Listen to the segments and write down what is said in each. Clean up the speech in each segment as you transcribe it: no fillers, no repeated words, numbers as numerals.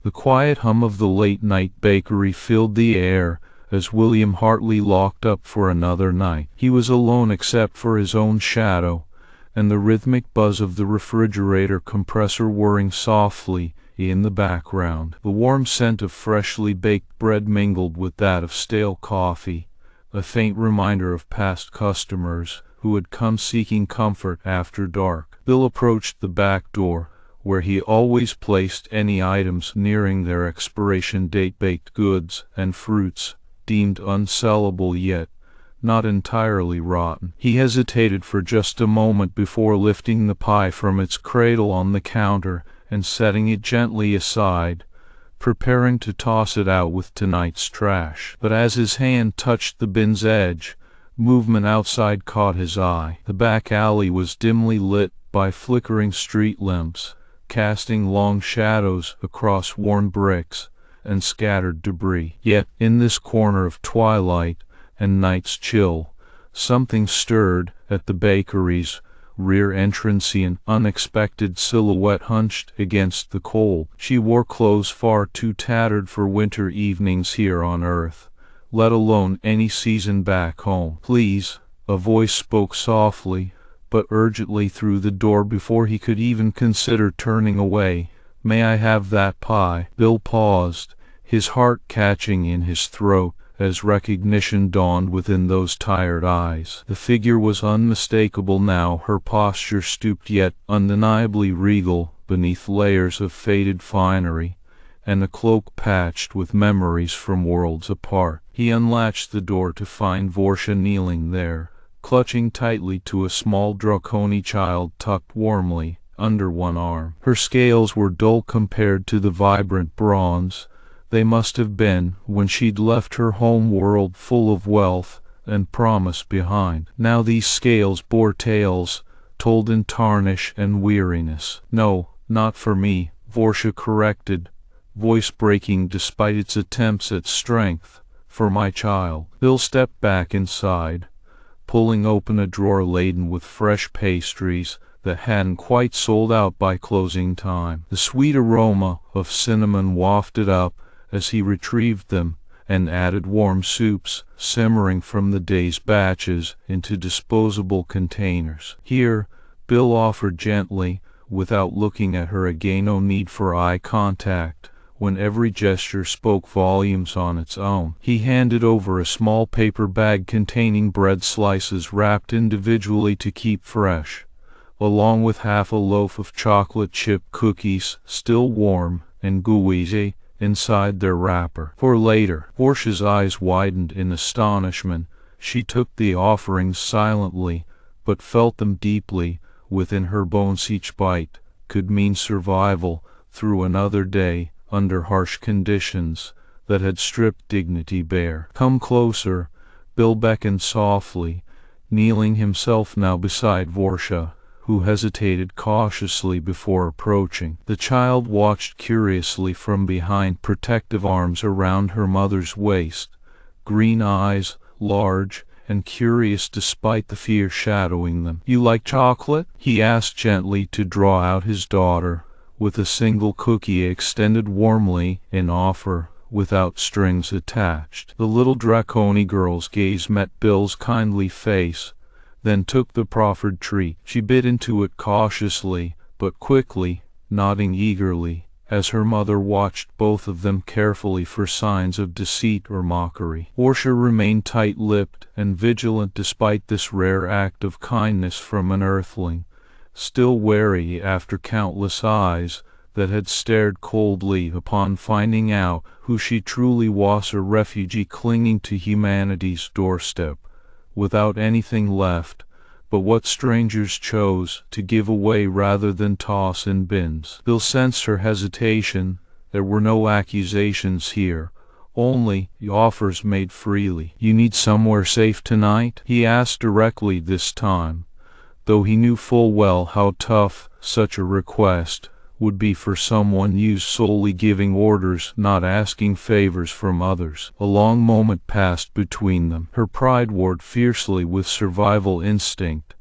The quiet hum of the late-night bakery filled the air as William Hartley locked up for another night. He was alone except for his own shadow and the rhythmic buzz of the refrigerator compressor whirring softly in the background. The warm scent of freshly baked bread mingled with that of stale coffee, a faint reminder of past customers who had come seeking comfort after dark. Bill approached the back door, where he always placed any items nearing their expiration date, baked goods and fruits deemed unsellable yet not entirely rotten. He hesitated for just a moment before lifting the pie from its cradle on the counter and setting it gently aside, preparing to toss it out with tonight's trash. But as his hand touched the bin's edge, movement outside caught his eye. The back alley was dimly lit by flickering street lamps, casting long shadows across worn bricks and scattered debris. Yet, in this corner of twilight and night's chill, something stirred at the bakery's rear entrance. An unexpected silhouette hunched against the cold. She wore clothes far too tattered for winter evenings here on Earth, let alone any season back home. "Please," a voice spoke softly but urgently through the door before he could even consider turning away. "May I have that pie?" Bill paused, his heart catching in his throat as recognition dawned within those tired eyes. The figure was unmistakable now, her posture stooped yet undeniably regal beneath layers of faded finery, and a cloak patched with memories from worlds apart. He unlatched the door to find Vorsha kneeling there, clutching tightly to a small draconi child tucked warmly under one arm. Her scales were dull compared to the vibrant bronze they must have been when she'd left her home world full of wealth and promise behind. Now these scales bore tales told in tarnish and weariness. "No, not for me," Vorsha corrected, voice breaking despite its attempts at strength. "For my child." Bill stepped back inside, pulling open a drawer laden with fresh pastries that hadn't quite sold out by closing time. The sweet aroma of cinnamon wafted up as he retrieved them and added warm soups simmering from the day's batches into disposable containers. "Here," Bill offered gently, without looking at her again. No need for eye contact when every gesture spoke volumes on its own. He handed over a small paper bag containing bread slices wrapped individually to keep fresh, along with half a loaf of chocolate chip cookies, still warm and gooey inside their wrapper. "For later." Vorsha's eyes widened in astonishment. She took the offerings silently, but felt them deeply within her bones. Each bite could mean survival through another day under harsh conditions that had stripped dignity bare. "Come closer," Bill beckoned softly, kneeling himself now beside Vorsha, who hesitated cautiously before approaching. The child watched curiously from behind, protective arms around her mother's waist, green eyes large and curious despite the fear shadowing them. "You like chocolate?" he asked gently to draw out his daughter, with a single cookie extended warmly in offer without strings attached. The little draconi girl's gaze met Bill's kindly face, then took the proffered treat. She bit into it cautiously, but quickly, nodding eagerly, as her mother watched both of them carefully for signs of deceit or mockery. Vorsha remained tight-lipped and vigilant despite this rare act of kindness from an earthling, still wary after countless eyes that had stared coldly upon finding out who she truly was, a refugee clinging to humanity's doorstep, without anything left but what strangers chose to give away rather than toss in bins. Bill sensed her hesitation. There were no accusations here, only offers made freely. "You need somewhere safe tonight?" he asked directly this time, though he knew full well how tough such a request would be for someone used solely giving orders, not asking favors from others. A long moment passed between them. Her pride warred fiercely with survival instinct,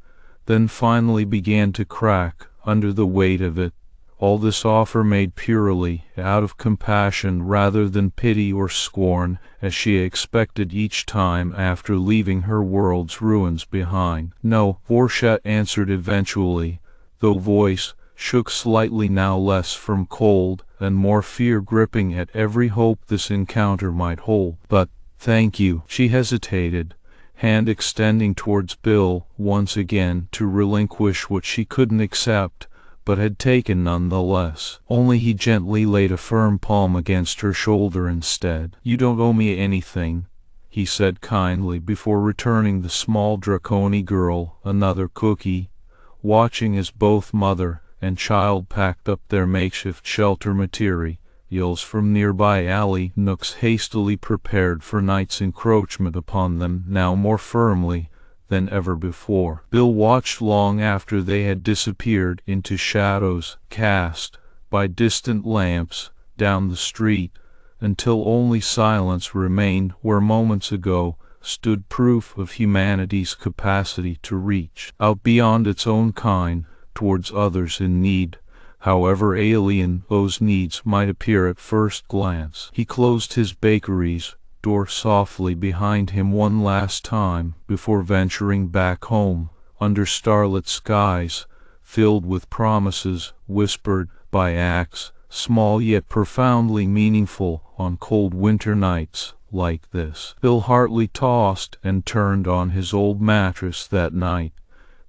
then finally began to crack under the weight of it. all this offer made purely out of compassion rather than pity or scorn, as she expected each time after leaving her world's ruins behind. "No," Vorcha answered eventually, though voice shook slightly, now less from cold and more fear gripping at every hope this encounter might hold. "But, thank you." She hesitated, hand extending towards Bill once again to relinquish what she couldn't accept, but had taken nonetheless. Only he gently laid a firm palm against her shoulder instead. "You don't owe me anything," he said kindly before returning the small Draconi girl another cookie, watching as both mother and child packed up their makeshift shelter materials from nearby alley nooks hastily prepared for night's encroachment upon them now more firmly than ever before. Bill watched long after they had disappeared into shadows cast by distant lamps down the street, until only silence remained where moments ago stood proof of humanity's capacity to reach out beyond its own kind towards others in need, however alien those needs might appear at first glance. He closed his bakery's door softly behind him one last time before venturing back home under starlit skies filled with promises whispered by acts, small yet profoundly meaningful on cold winter nights like this. Bill Hartley tossed and turned on his old mattress that night,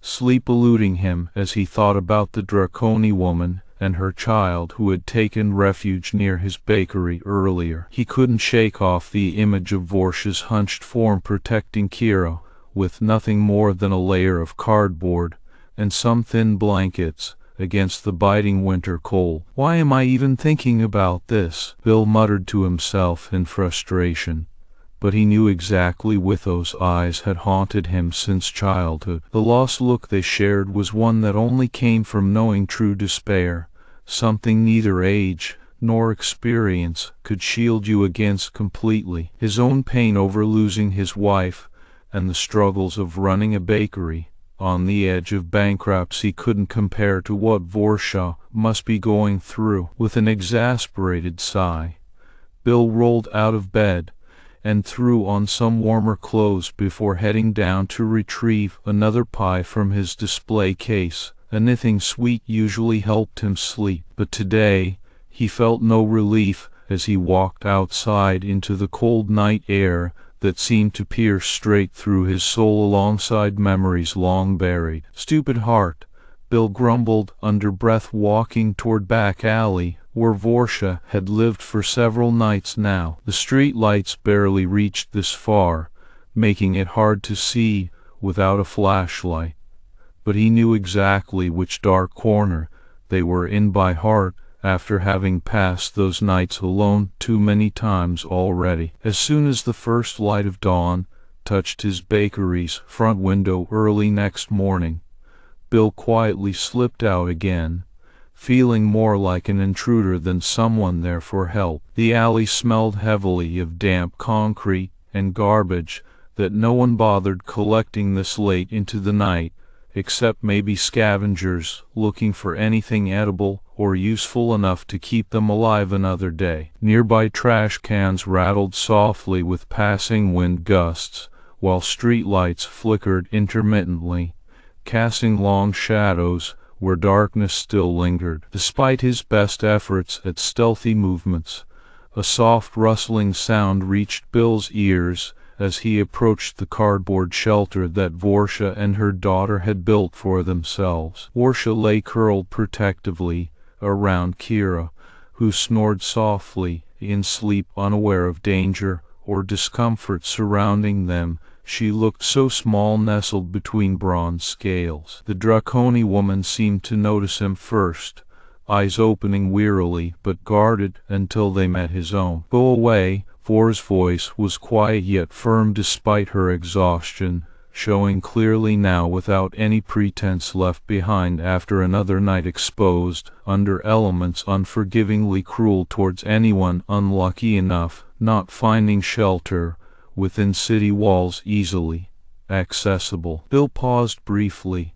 sleep eluding him as he thought about the Draconi woman and her child who had taken refuge near his bakery earlier. He couldn't shake off the image of Vorcha's hunched form protecting Kira with nothing more than a layer of cardboard and some thin blankets against the biting winter cold. "Why am I even thinking about this?" Bill muttered to himself in frustration. But he knew exactly why those eyes had haunted him since childhood. The lost look they shared was one that only came from knowing true despair, something neither age nor experience could shield you against completely. His own pain over losing his wife and the struggles of running a bakery on the edge of bankruptcy couldn't compare to what Vorcha must be going through. With an exasperated sigh, Bill rolled out of bed and threw on some warmer clothes before heading down to retrieve another pie from his display case. Anything sweet usually helped him sleep, but today he felt no relief as he walked outside into the cold night air that seemed to pierce straight through his soul alongside memories long buried. "Stupid heart," Bill grumbled under breath, walking toward back alley where Vorcha had lived for several nights now. The street lights barely reached this far, making it hard to see without a flashlight, but he knew exactly which dark corner they were in by heart after having passed those nights alone too many times already. As soon as the first light of dawn touched his bakery's front window early next morning, Bill quietly slipped out again, feeling more like an intruder than someone there for help. The alley smelled heavily of damp concrete and garbage that no one bothered collecting this late into the night, except maybe scavengers looking for anything edible or useful enough to keep them alive another day. Nearby trash cans rattled softly with passing wind gusts, while street lights flickered intermittently, casting long shadows where darkness still lingered. Despite his best efforts at stealthy movements, a soft rustling sound reached Bill's ears as he approached the cardboard shelter that Vorcha and her daughter had built for themselves. Vorcha lay curled protectively around Kira, who snored softly in sleep, unaware of danger or discomfort surrounding them. She looked so small, nestled between bronze scales. The Draconi woman seemed to notice him first, eyes opening wearily but guarded until they met his own. "Go away." Vor's voice was quiet yet firm despite her exhaustion, showing clearly now without any pretense left behind after another night exposed under elements unforgivingly cruel towards anyone unlucky enough not finding shelter within city walls easily accessible. Bill paused briefly,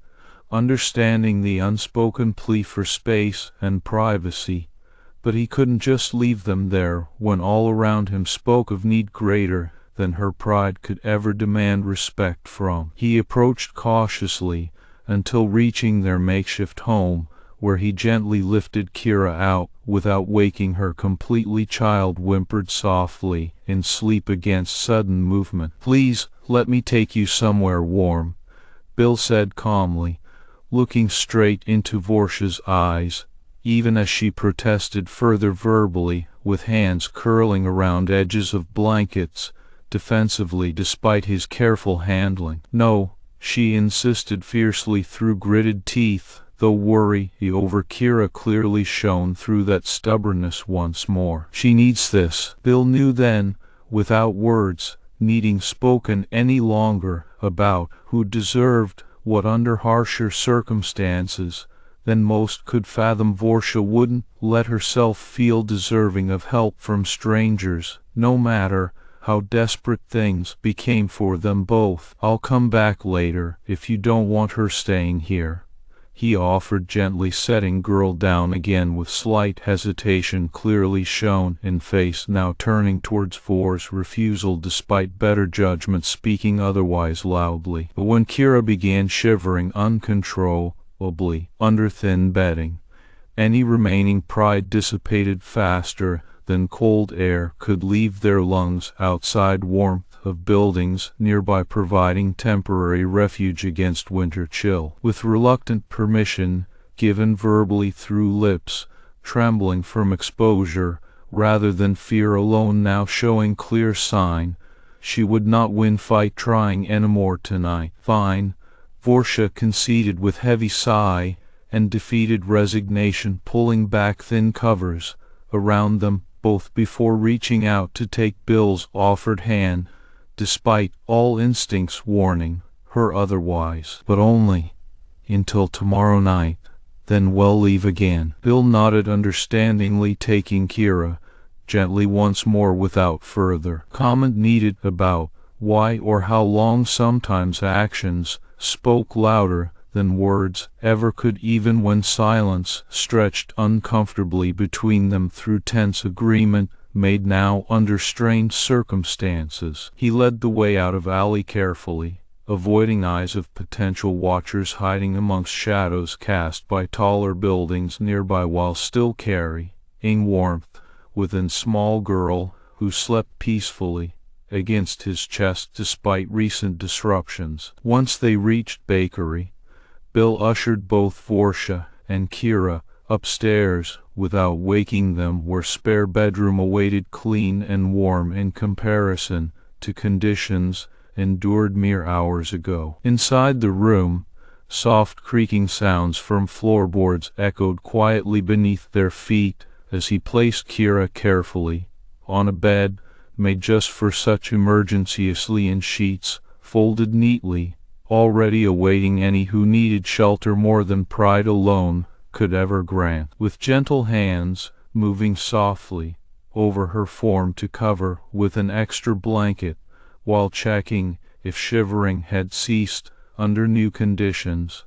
understanding the unspoken plea for space and privacy. But he couldn't just leave them there when all around him spoke of need greater than her pride could ever demand respect from. He approached cautiously until reaching their makeshift home, where he gently lifted Kira out without waking her completely. Child whimpered softly in sleep against sudden movement. "Please, let me take you somewhere warm," Bill said calmly, looking straight into Vorsha's eyes, even as she protested further verbally, with hands curling around edges of blankets, defensively despite his careful handling. "No," she insisted fiercely through gritted teeth, though worry over Kira clearly shone through that stubbornness once more. "She needs this." Bill knew then, without words needing spoken any longer, about who deserved what under harsher circumstances than most could fathom. Vorsha wouldn't let herself feel deserving of help from strangers, no matter how desperate things became for them both. "I'll come back later if you don't want her staying here," he offered gently, setting girl down again with slight hesitation clearly shown in face, now turning towards Vor's refusal despite better judgment speaking otherwise loudly. But when Kira began shivering uncontrollably under thin bedding, any remaining pride dissipated faster than cold air could leave their lungs. Outside warmth of buildings nearby providing temporary refuge against winter chill. With reluctant permission, given verbally through lips trembling from exposure rather than fear alone now showing clear sign, she would not win fight trying anymore tonight. "Fine," Vorsha conceded with heavy sigh and defeated resignation, pulling back thin covers around them both before reaching out to take Bill's offered hand, despite all instincts warning her otherwise. "But only until tomorrow night, then we'll leave again." Bill nodded understandingly, taking Kira gently once more without further comment needed about why or how long. Sometimes actions spoke louder than words ever could, even when silence stretched uncomfortably between them through tense agreement made now under strained circumstances. He led the way out of alley carefully, avoiding eyes of potential watchers hiding amongst shadows cast by taller buildings nearby, while still carrying warmth within small girl who slept peacefully against his chest despite recent disruptions. Once they reached bakery, Bill ushered both Vorsha and Kira upstairs without waking them, where spare bedroom awaited, clean and warm in comparison to conditions endured mere hours ago. Inside the room, soft creaking sounds from floorboards echoed quietly beneath their feet as he placed Kira carefully on a bed made just for such emergencies, in sheets folded neatly, already awaiting any who needed shelter more than pride alone could ever grant. With gentle hands moving softly over her form to cover with an extra blanket, while checking if shivering had ceased under new conditions,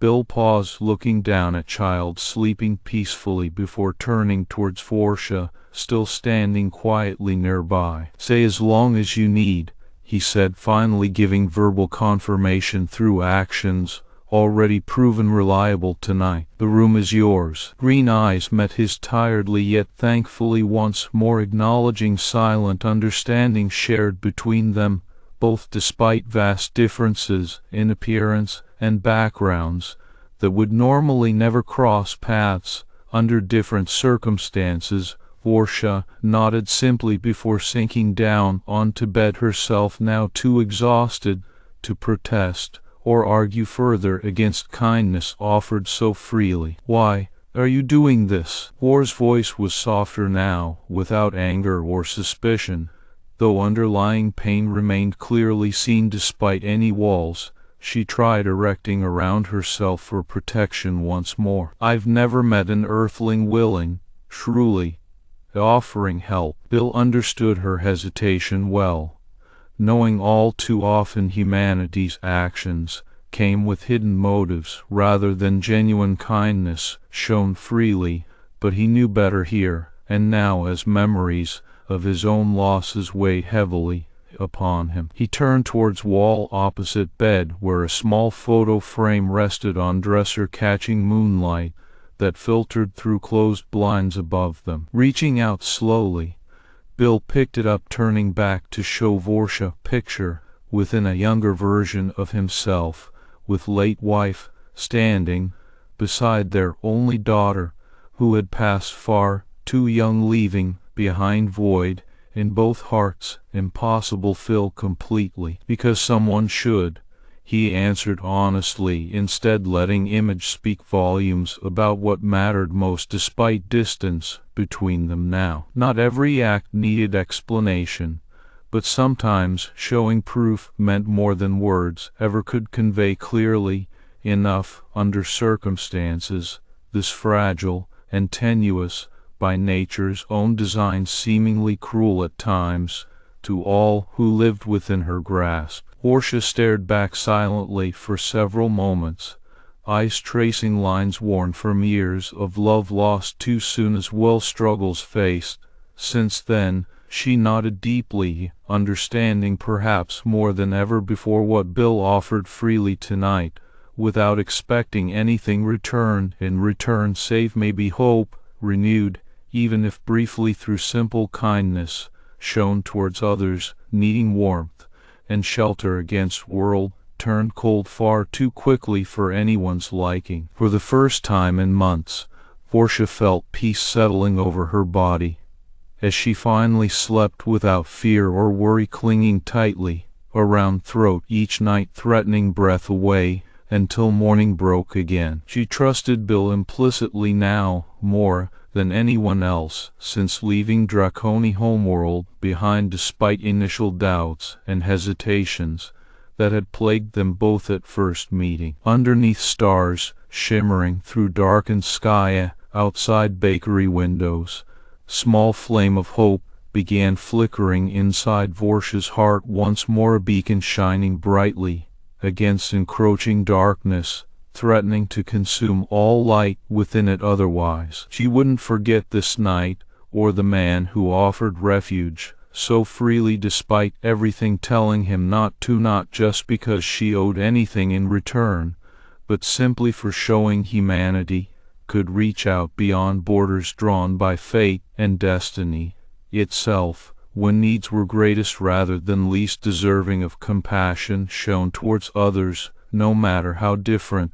Bill paused, looking down at child sleeping peacefully before turning towards Vorsha, still standing quietly nearby. "Stay as long as you need," he said, finally giving verbal confirmation through actions already proven reliable tonight. "The room is yours." Green eyes met his tiredly yet thankfully, once more acknowledging silent understanding shared between them both, despite vast differences in appearance and backgrounds that would normally never cross paths under different circumstances. Vorsha nodded simply before sinking down onto bed herself, now too exhausted to protest or argue further against kindness offered so freely. "Why are you doing this?" Vor's voice was softer now, without anger or suspicion, though underlying pain remained clearly seen despite any walls she tried erecting around herself for protection once more. "I've never met an earthling willing, truly, offering help." Bill understood her hesitation well, knowing all too often humanity's actions came with hidden motives rather than genuine kindness shown freely, but he knew better here and now as memories of his own losses weighed heavily upon him. He turned towards wall opposite bed where a small photo frame rested on dresser catching moonlight that filtered through closed blinds above them. Reaching out slowly, Bill picked it up, turning back to show Vorshia picture within a younger version of himself, with late wife standing beside their only daughter, who had passed far too young, leaving behind void in both hearts impossible fill completely. Because someone should, he answered honestly, instead letting image speak volumes about what mattered most despite distance between them now. Not every act needed explanation, but sometimes showing proof meant more than words ever could convey clearly enough under circumstances this fragile and tenuous, by nature's own design seemingly cruel at times to all who lived within her grasp. Portia stared back silently for several moments, eyes tracing lines worn from years of love lost too soon as well struggles faced. Since then, she nodded deeply, understanding perhaps more than ever before what Bill offered freely tonight, without expecting anything in return save maybe hope, renewed, even if briefly, through simple kindness shown towards others needing warmth and shelter against world turned cold far too quickly for anyone's liking. For the first time in months, Portia felt peace settling over her body, as she finally slept without fear or worry clinging tightly around throat each night, threatening breath away until morning broke again. She trusted Bill implicitly now, more than anyone else, since leaving Draconi homeworld behind, despite initial doubts and hesitations that had plagued them both at first meeting. Underneath stars shimmering through darkened sky outside bakery windows, small flame of hope began flickering inside Vorshia's heart, once more a beacon shining brightly against encroaching darkness, threatening to consume all light within it otherwise. She wouldn't forget this night, or the man who offered refuge so freely despite everything telling him not to, not just because she owed anything in return, but simply for showing humanity could reach out beyond borders drawn by fate and destiny itself, when needs were greatest rather than least deserving of compassion shown towards others, no matter how different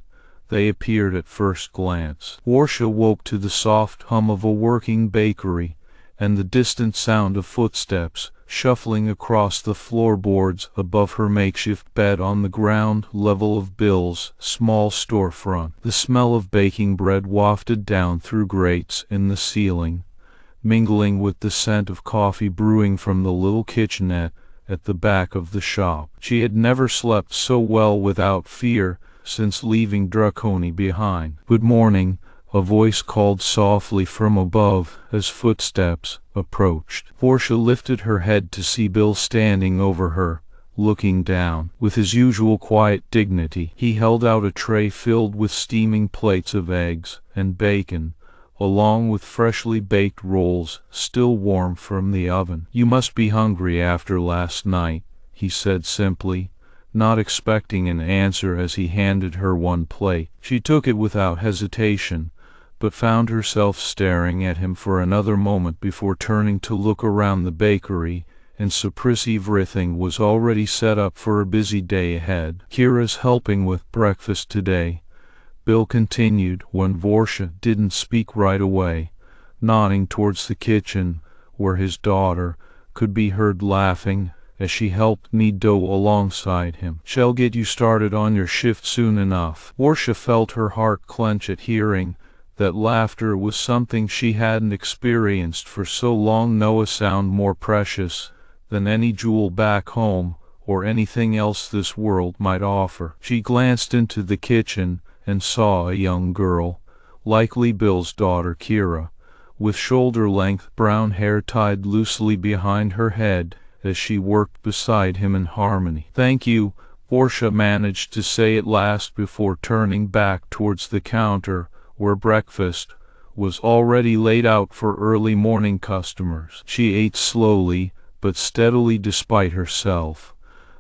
they appeared at first glance. Portia woke to the soft hum of a working bakery and the distant sound of footsteps shuffling across the floorboards above her makeshift bed on the ground level of Bill's small storefront. The smell of baking bread wafted down through grates in the ceiling, mingling with the scent of coffee brewing from the little kitchenette at the back of the shop. She had never slept so well without fear since leaving Draconi behind. "Good morning," a voice called softly from above as footsteps approached. Portia lifted her head to see Bill standing over her, looking down. With his usual quiet dignity, he held out a tray filled with steaming plates of eggs and bacon, along with freshly baked rolls still warm from the oven. "You must be hungry after last night," he said simply, not expecting an answer as he handed her one plate. She took it without hesitation, but found herself staring at him for another moment before turning to look around the bakery, and surprise everything was already set up for a busy day ahead. "Kira's helping with breakfast today," Bill continued when Vorshia didn't speak right away, nodding towards the kitchen where his daughter could be heard laughing as she helped knead dough alongside him. "She'll get you started on your shift soon enough." Portia felt her heart clench at hearing that laughter was something she hadn't experienced for so long, no sound more precious than any jewel back home or anything else this world might offer. She glanced into the kitchen and saw a young girl, likely Bill's daughter Kira, with shoulder-length brown hair tied loosely behind her head as she worked beside him in harmony. "Thank you," Portia managed to say at last before turning back towards the counter, where breakfast was already laid out for early morning customers. She ate slowly, but steadily despite herself,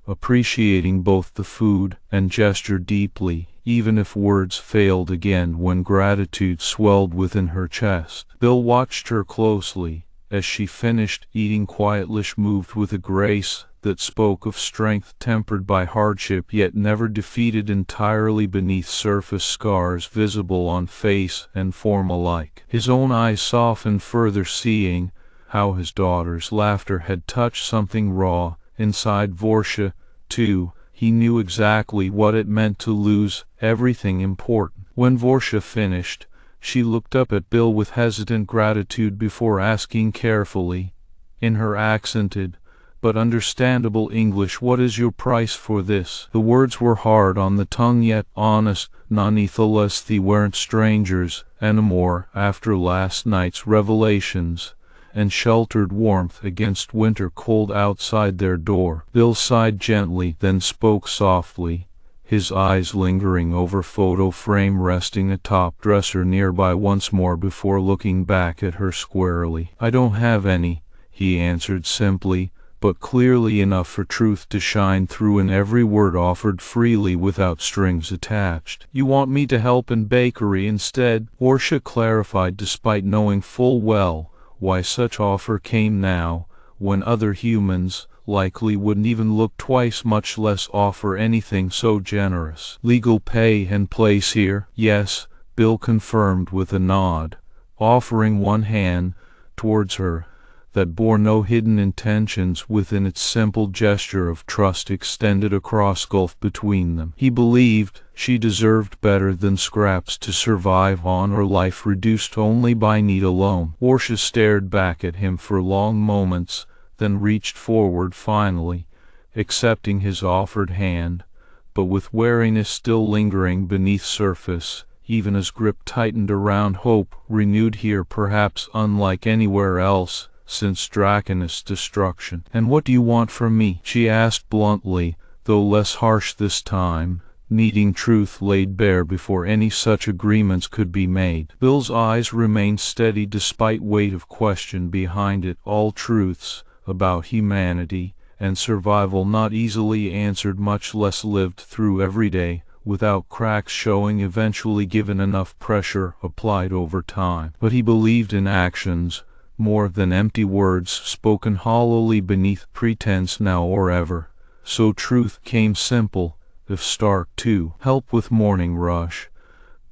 appreciating both the food and gesture deeply, even if words failed again when gratitude swelled within her chest. Bill watched her closely. As she finished eating, quietly moved with a grace that spoke of strength tempered by hardship yet never defeated entirely beneath surface scars visible on face and form alike. His own eyes softened further, seeing how his daughter's laughter had touched something raw inside Portia, too. He knew exactly what it meant to lose everything important. When Portia finished, she looked up at Bill with hesitant gratitude before asking carefully, in her accented but understandable English, "What is your price for this?" The words were hard on the tongue yet honest, nonetheless. They weren't strangers anymore after last night's revelations, and sheltered warmth against winter cold outside their door. Bill sighed gently, then spoke softly, his eyes lingering over photo frame resting atop dresser nearby once more before looking back at her squarely. "I don't have any," he answered simply, but clearly enough for truth to shine through in every word offered freely without strings attached. "You want me to help in bakery instead?" Portia clarified, despite knowing full well why such offer came now, when other humans likely wouldn't even look twice, much less offer anything so generous. "Legal pay and place here?" "Yes," Bill confirmed with a nod, offering one hand towards her that bore no hidden intentions within its simple gesture of trust extended across gulf between them. He believed she deserved better than scraps to survive on, or life reduced only by need alone. Portia stared back at him for long moments, then reached forward, finally accepting his offered hand, but with wariness still lingering beneath surface, even as grip tightened around hope renewed here, perhaps unlike anywhere else since Dracon's destruction. "And what do you want from me?" she asked bluntly, though less harsh this time, needing truth laid bare before any such agreements could be made. Bill's eyes remained steady despite weight of question behind it. All truths about humanity and survival not easily answered, much less lived through every day without cracks showing, eventually given enough pressure applied over time. But he believed in actions more than empty words spoken hollowly beneath pretense now or ever. So truth came simple, if stark too. "Help with morning rush,"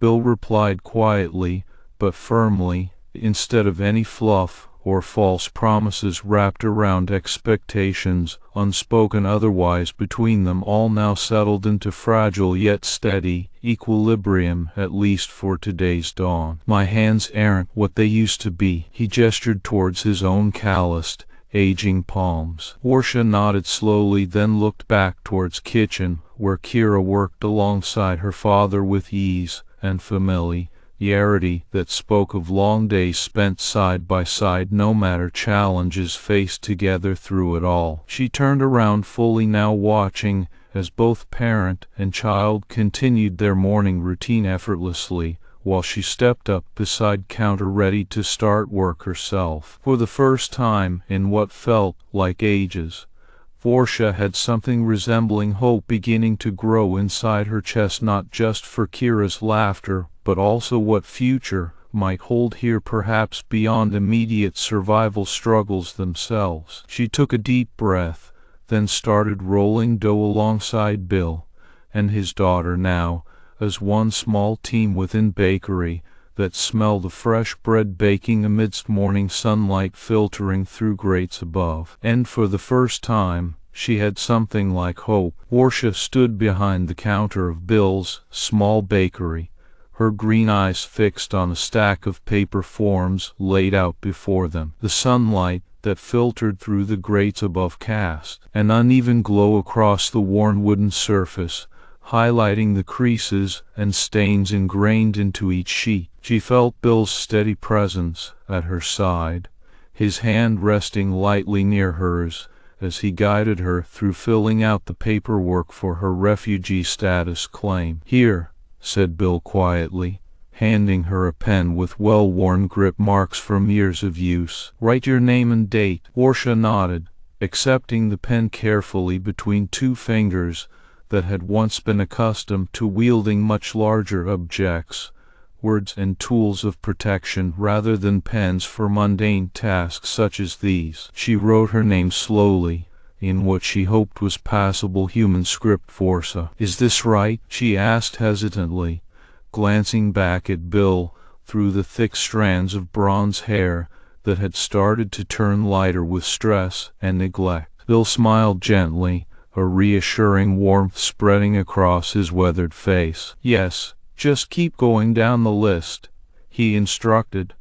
Bill replied quietly but firmly, instead of any fluff or false promises wrapped around expectations unspoken otherwise between them, all now settled into fragile yet steady equilibrium, at least for today's dawn. "My hands aren't what they used to be." He gestured towards his own calloused, aging palms. Portia nodded slowly, then looked back towards kitchen, where Kira worked alongside her father with ease and familiarity that spoke of long days spent side by side, no matter challenges faced together through it all. She turned around fully now, watching as both parent and child continued their morning routine effortlessly, while she stepped up beside counter ready to start work herself. For the first time in what felt like ages, Portia had something resembling hope beginning to grow inside her chest, not just for Kira's laughter, but also what future might hold here, perhaps beyond immediate survival struggles themselves. She took a deep breath, then started rolling dough alongside Bill and his daughter, now as one small team within bakery that smelled of fresh bread baking amidst morning sunlight filtering through grates above. And for the first time she had something like hope. Portia stood behind the counter of Bill's small bakery, her green eyes fixed on a stack of paper forms laid out before them. The sunlight that filtered through the grates above cast an uneven glow across the worn wooden surface, highlighting the creases and stains ingrained into each sheet. She felt Bill's steady presence at her side, his hand resting lightly near hers as he guided her through filling out the paperwork for her refugee status claim. "Here," said Bill quietly, handing her a pen with well-worn grip marks from years of use. "Write your name and date." Portia nodded, accepting the pen carefully between two fingers that had once been accustomed to wielding much larger objects, words and tools of protection rather than pens for mundane tasks such as these. She wrote her name slowly, in what she hoped was passable human script. "Forsa. Is this right?" she asked hesitantly, glancing back at Bill through the thick strands of bronze hair that had started to turn lighter with stress and neglect. Bill smiled gently, a reassuring warmth spreading across his weathered face. "Yes, just keep going down the list," he instructed,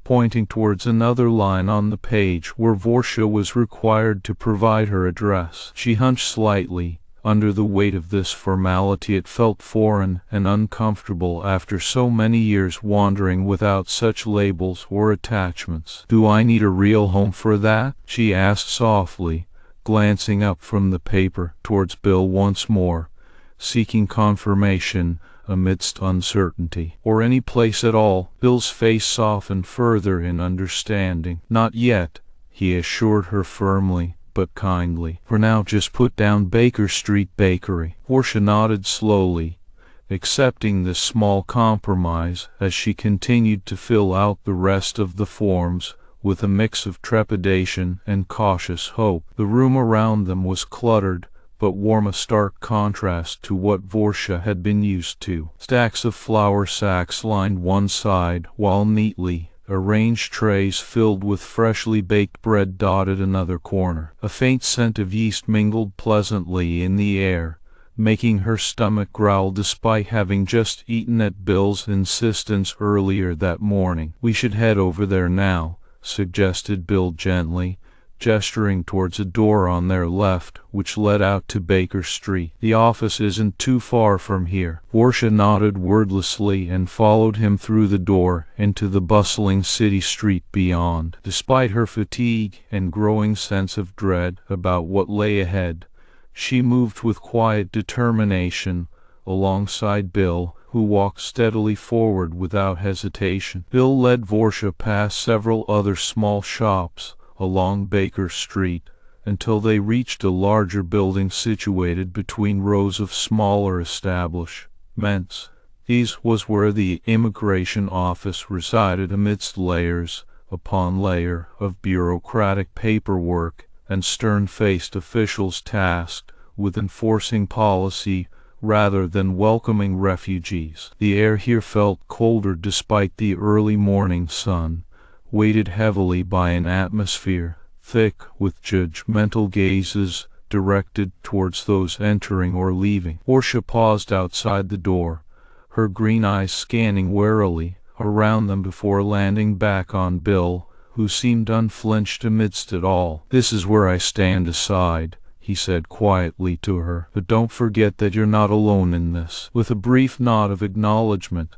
pointing towards another line on the page where Portia was required to provide her address. She hunched slightly. Under the weight of this formality it felt foreign and uncomfortable after so many years wandering without such labels or attachments. "Do I need a real home for that?" she asked softly, glancing up from the paper towards Bill once more, seeking confirmation amidst uncertainty. "Or any place at all?" Bill's face softened further in understanding. "Not yet," he assured her firmly but kindly. "For now, just put down Baker Street Bakery." Portia nodded slowly, accepting this small compromise as she continued to fill out the rest of the forms with a mix of trepidation and cautious hope. The room around them was cluttered but warm, a stark contrast to what Portia had been used to. Stacks of flour sacks lined one side, while neatly arranged trays filled with freshly baked bread dotted another corner. A faint scent of yeast mingled pleasantly in the air, making her stomach growl despite having just eaten at Bill's insistence earlier that morning. "We should head over there now," suggested Bill gently, gesturing towards a door on their left which led out to Baker Street. "The office isn't too far from here." Portia nodded wordlessly and followed him through the door into the bustling city street beyond. Despite her fatigue and growing sense of dread about what lay ahead, she moved with quiet determination alongside Bill, who walked steadily forward without hesitation. Bill led Portia past several other small shops along Baker Street until they reached a larger building situated between rows of smaller establishments. This was where the immigration office resided, amidst layers upon layer of bureaucratic paperwork and stern-faced officials tasked with enforcing policy rather than welcoming refugees. The air here felt colder despite the early morning sun, weighted heavily by an atmosphere thick with judgmental gazes directed towards those entering or leaving. Portia paused outside the door, her green eyes scanning warily around them before landing back on Bill, who seemed unflinched amidst it all. "This is where I stand aside," he said quietly to her. "But don't forget that you're not alone in this." With a brief nod of acknowledgement,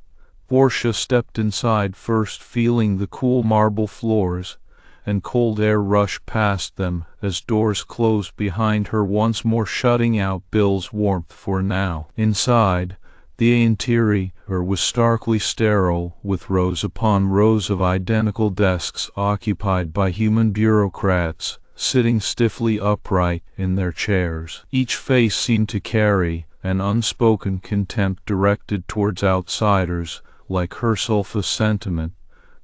Portia stepped inside, first feeling the cool marble floors and cold air rush past them as doors closed behind her, once more shutting out Bill's warmth for now. Inside, the interior was starkly sterile, with rows upon rows of identical desks occupied by human bureaucrats sitting stiffly upright in their chairs. Each face seemed to carry an unspoken contempt directed towards outsiders like herself, a sentiment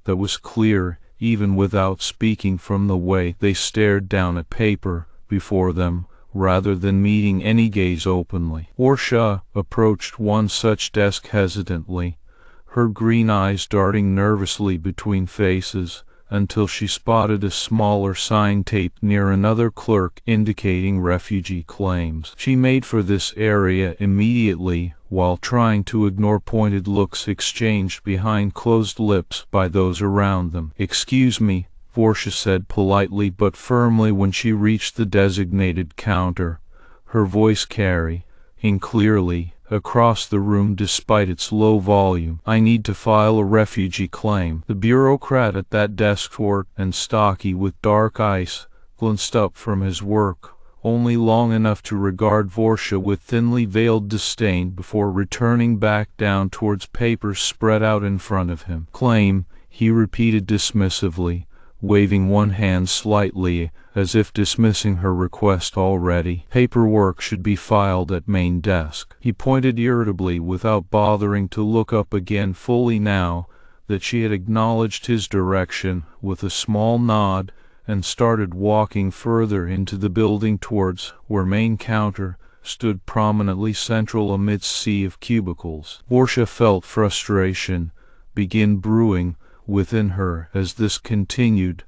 that was clear even without speaking from the way they stared down at paper before them rather than meeting any gaze openly. Portia approached one such desk hesitantly, her green eyes darting nervously between faces, until she spotted a smaller sign taped near another clerk indicating refugee claims. She made for this area immediately, while trying to ignore pointed looks exchanged behind closed lips by those around them. "Excuse me," Portia said politely but firmly when she reached the designated counter, her voice carrying clearly across the room despite its low volume. "I need to file a refugee claim." The bureaucrat at that desk, short and stocky with dark eyes glanced up from his work, only long enough to regard Vortia with thinly veiled disdain before returning back down towards papers spread out in front of him. "Claim," he repeated dismissively, waving one hand slightly as if dismissing her request already. "Paperwork should be filed at main desk." He pointed irritably without bothering to look up again, fully now that she had acknowledged his direction with a small nod, and started walking further into the building towards where main counter stood prominently central amidst sea of cubicles. Vortia felt frustration begin brewing within her as this continued,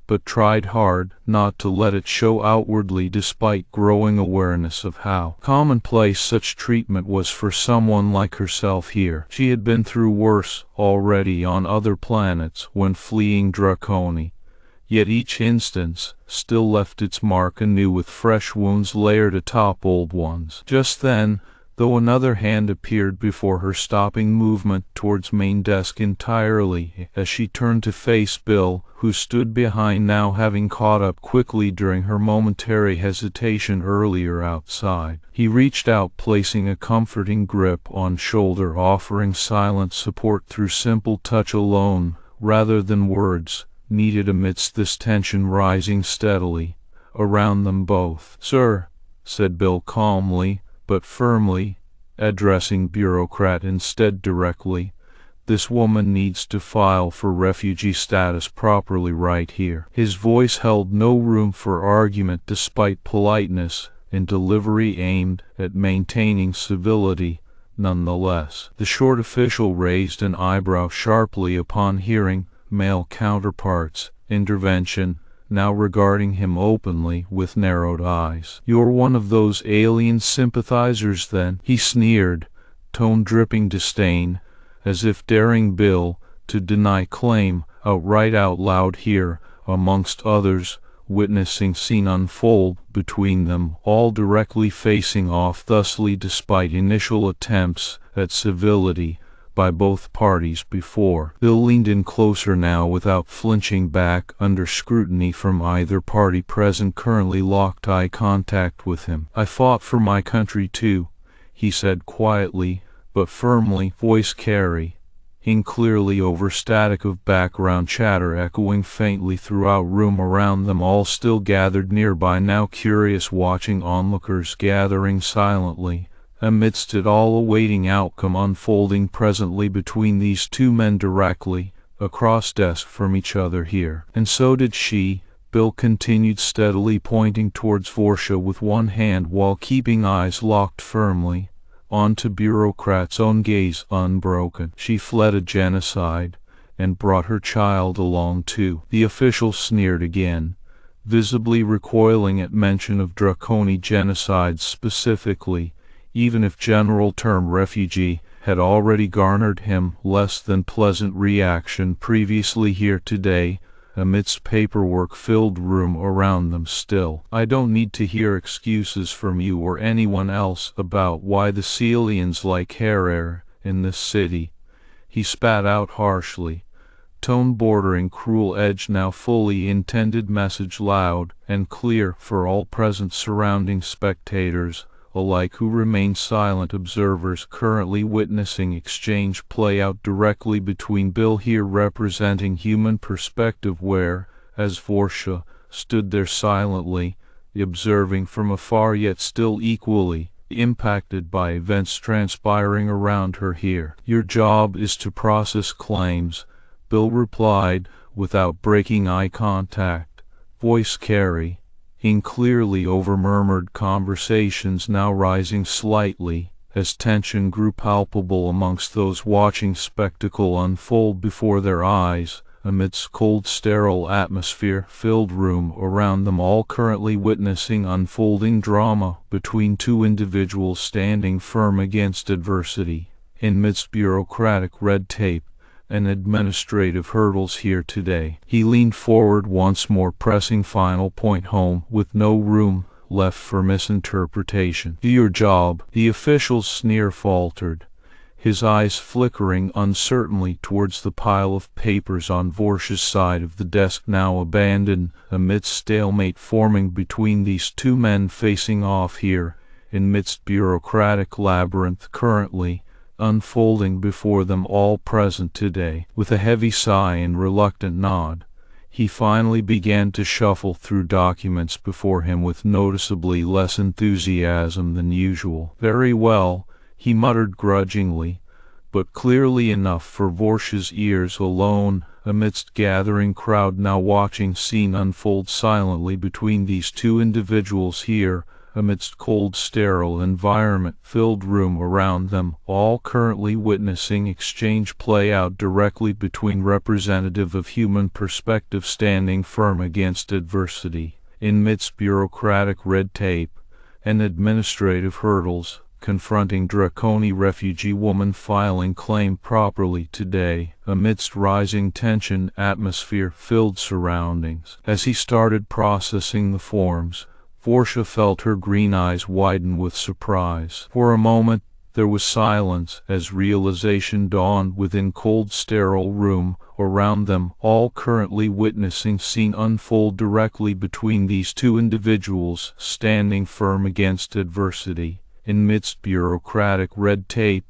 but tried hard not to let it show outwardly despite growing awareness of how commonplace such treatment was for someone like herself here. She had been through worse already on other planets when fleeing Draconi, yet each instance still left its mark anew with fresh wounds layered atop old ones. Just then, though, another hand appeared before her, stopping movement towards main desk entirely as she turned to face Bill, who stood behind now, having caught up quickly during her momentary hesitation earlier outside. He reached out, placing a comforting grip on shoulder, offering silent support through simple touch alone rather than words needed amidst this tension rising steadily around them both. "Sir," said Bill calmly but firmly, addressing bureaucrat instead directly, "this woman needs to file for refugee status properly right here." His voice held no room for argument despite politeness and delivery aimed at maintaining civility nonetheless. The short official raised an eyebrow sharply upon hearing male counterpart's intervention, now regarding him openly with narrowed eyes. "You're one of those alien sympathizers then?" he sneered, tone dripping disdain, as if daring Bill to deny claim outright out loud here, amongst others witnessing scene unfold between them, all directly facing off thusly despite initial attempts at civility by both parties before. Bill leaned in closer now without flinching back under scrutiny from either party present, currently locked eye contact with him. "I fought for my country too," he said quietly but firmly, voice carrying clearly over static of background chatter echoing faintly throughout room around them, all still gathered nearby, now curious watching onlookers gathering silently amidst it all, awaiting outcome unfolding presently between these two men directly across desk from each other here. "And so did she," Bill continued steadily, pointing towards Vortia with one hand while keeping eyes locked firmly onto bureaucrat's own gaze unbroken. "She fled a genocide and brought her child along too." The official sneered again, visibly recoiling at mention of Draconi genocide specifically, even if general term refugee had already garnered him less than pleasant reaction previously here today amidst paperwork-filled room around them. "Still, I don't need to hear excuses from you or anyone else about why the Celians like hair air in this city," he spat out harshly, tone bordering cruel edge, now fully intended message loud and clear for all present surrounding spectators alike who remain silent observers currently witnessing exchange play out directly between Bill here representing human perspective, where, as Vortia stood there silently observing from afar yet still equally impacted by events transpiring around her here. "Your job is to process claims," Bill replied without breaking eye contact, voice carrying clearly over murmured conversations now rising slightly as tension grew palpable amongst those watching spectacle unfold before their eyes amidst cold sterile atmosphere-filled room around them, all currently witnessing unfolding drama between two individuals standing firm against adversity in midst bureaucratic red tape and administrative hurdles here today. He leaned forward once more, pressing final point home with no room left for misinterpretation. "Do your job," the official's sneer faltered, his eyes flickering uncertainly towards the pile of papers on Vorsh's side of the desk now abandoned, amidst stalemate forming between these two men facing off here, amidst bureaucratic labyrinth currently unfolding before them all present today. With a heavy sigh and reluctant nod, he finally began to shuffle through documents before him with noticeably less enthusiasm than usual. "Very well," he muttered grudgingly, but clearly enough for Vorsh's ears alone, amidst gathering crowd now watching scene unfold silently between these two individuals here, amidst cold sterile environment filled room around them, all currently witnessing exchange play out directly between representative of human perspective standing firm against adversity, in midst bureaucratic red tape and administrative hurdles, confronting draconian refugee woman filing claim properly today, amidst rising tension atmosphere filled surroundings. As he started processing the forms, Vorsha felt her green eyes widen with surprise. For a moment there was silence as realization dawned within cold sterile room around them, all currently witnessing scene unfold directly between these two individuals standing firm against adversity, amidst bureaucratic red tape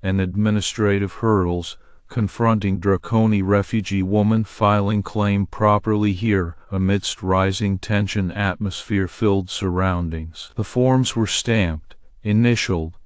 and administrative hurdles, confronting draconian refugee woman filing claim properly here, amidst rising tension atmosphere filled surroundings. The forms were stamped, initialed,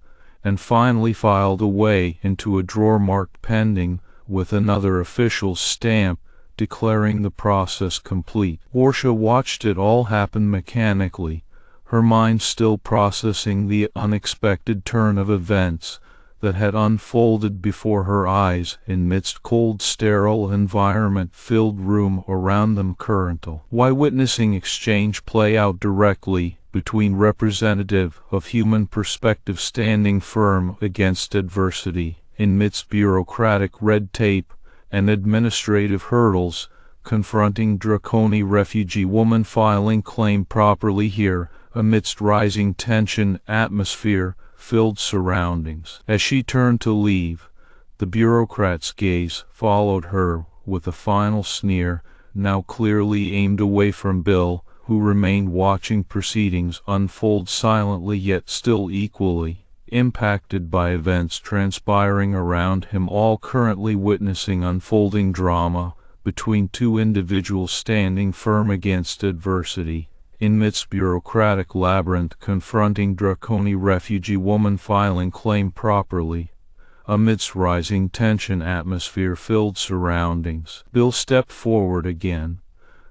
and finally filed away into a drawer marked pending, with another official's stamp declaring the process complete. Vorsha watched it all happen mechanically, her mind still processing the unexpected turn of events that had unfolded before her eyes amidst cold sterile environment filled room around them currently. Why witnessing exchange play out directly between representative of human perspective standing firm against adversity, amidst bureaucratic red tape and administrative hurdles, confronting draconian refugee woman filing claim properly here, amidst rising tension atmosphere filled surroundings. As she turned to leave, the bureaucrat's gaze followed her with a final sneer, now clearly aimed away from Bill, who remained watching proceedings unfold silently yet still equally impacted by events transpiring around him, all currently witnessing unfolding drama between two individuals standing firm against adversity, amidst bureaucratic labyrinth confronting draconian refugee woman filing claim properly, amidst rising tension atmosphere filled surroundings. Bill stepped forward again,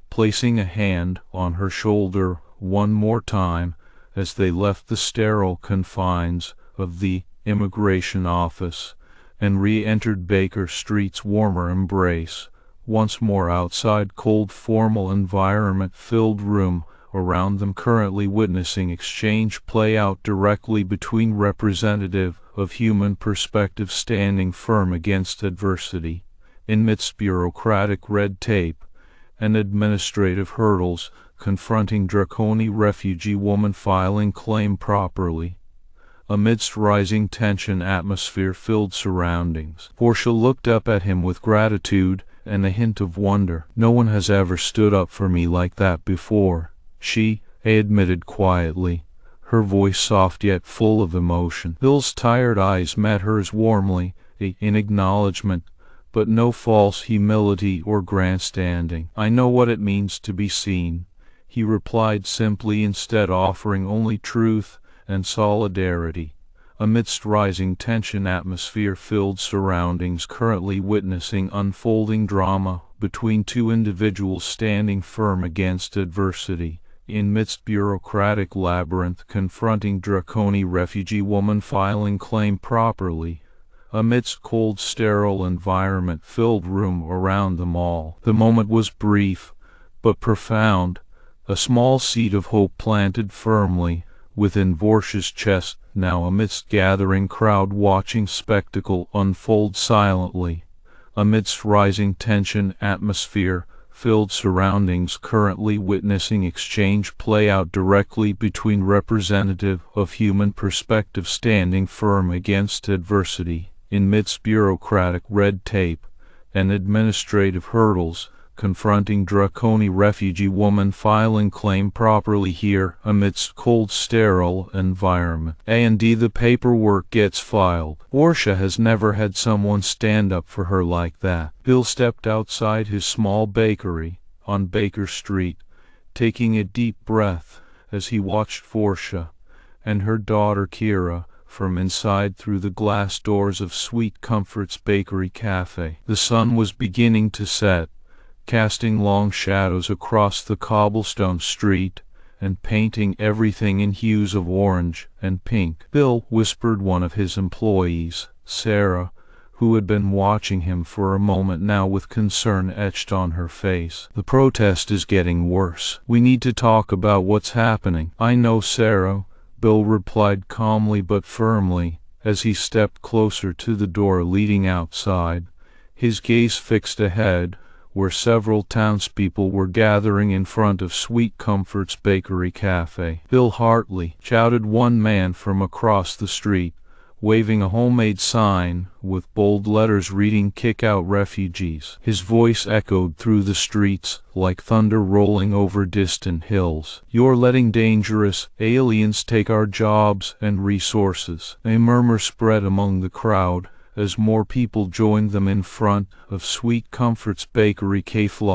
placing a hand on her shoulder one more time as they left the sterile confines of the immigration office and re-entered Baker Street's warmer embrace, once more outside cold formal environment filled room around them currently witnessing exchange play out directly between representative of human perspective standing firm against adversity, amidst bureaucratic red tape and administrative hurdles, confronting draconian refugee woman filing claim properly, amidst rising tension atmosphere filled surroundings. Vorsha looked up at him with gratitude and a hint of wonder. "No one has ever stood up for me like that before," she admitted quietly, her voice soft yet full of emotion. Bill's tired eyes met hers warmly, in acknowledgment, but no false humility or grandstanding. "I know what it means to be seen," he replied simply, instead offering only truth and solidarity, amidst rising tension atmosphere filled surroundings currently witnessing unfolding drama between two individuals standing firm against adversity, amidst bureaucratic labyrinth confronting draconian refugee woman filing claim properly, amidst cold sterile environment filled room around them all. The moment was brief but profound, a small seed of hope planted firmly within Vorsha's chest now amidst gathering crowd watching spectacle unfold silently, amidst rising tension atmosphere filled surroundings currently witnessing exchange play out directly between representative of human perspective standing firm against adversity, amidst bureaucratic red tape and administrative hurdles, confronting draconian refugee woman filing claim properly here amidst cold sterile environment. A&D the paperwork gets filed. Portia has never had someone stand up for her like that. Bill stepped outside his small bakery on Baker Street, taking a deep breath as he watched Portia and her daughter Kira from inside through the glass doors of Sweet Comfort's Bakery Cafe. The sun was beginning to set, casting long shadows across the cobblestone street and painting everything in hues of orange and pink. Bill whispered one of his employees, Sarah, who had been watching him for a moment now with concern etched on her face. "The protest is getting worse. We need to talk about what's happening." "I know, Sarah," Bill replied calmly but firmly as he stepped closer to the door leading outside, his gaze fixed ahead, where several townspeople were gathering in front of Sweet Comfort's Bakery Cafe. "Bill Hartley," shouted one man from across the street, waving a homemade sign with bold letters reading "Kick Out Refugees." His voice echoed through the streets like thunder rolling over distant hills. "You're letting dangerous aliens take our jobs and resources." A murmur spread among the crowd as more people joined them in front of Sweet Comfort's Bakery Cafe,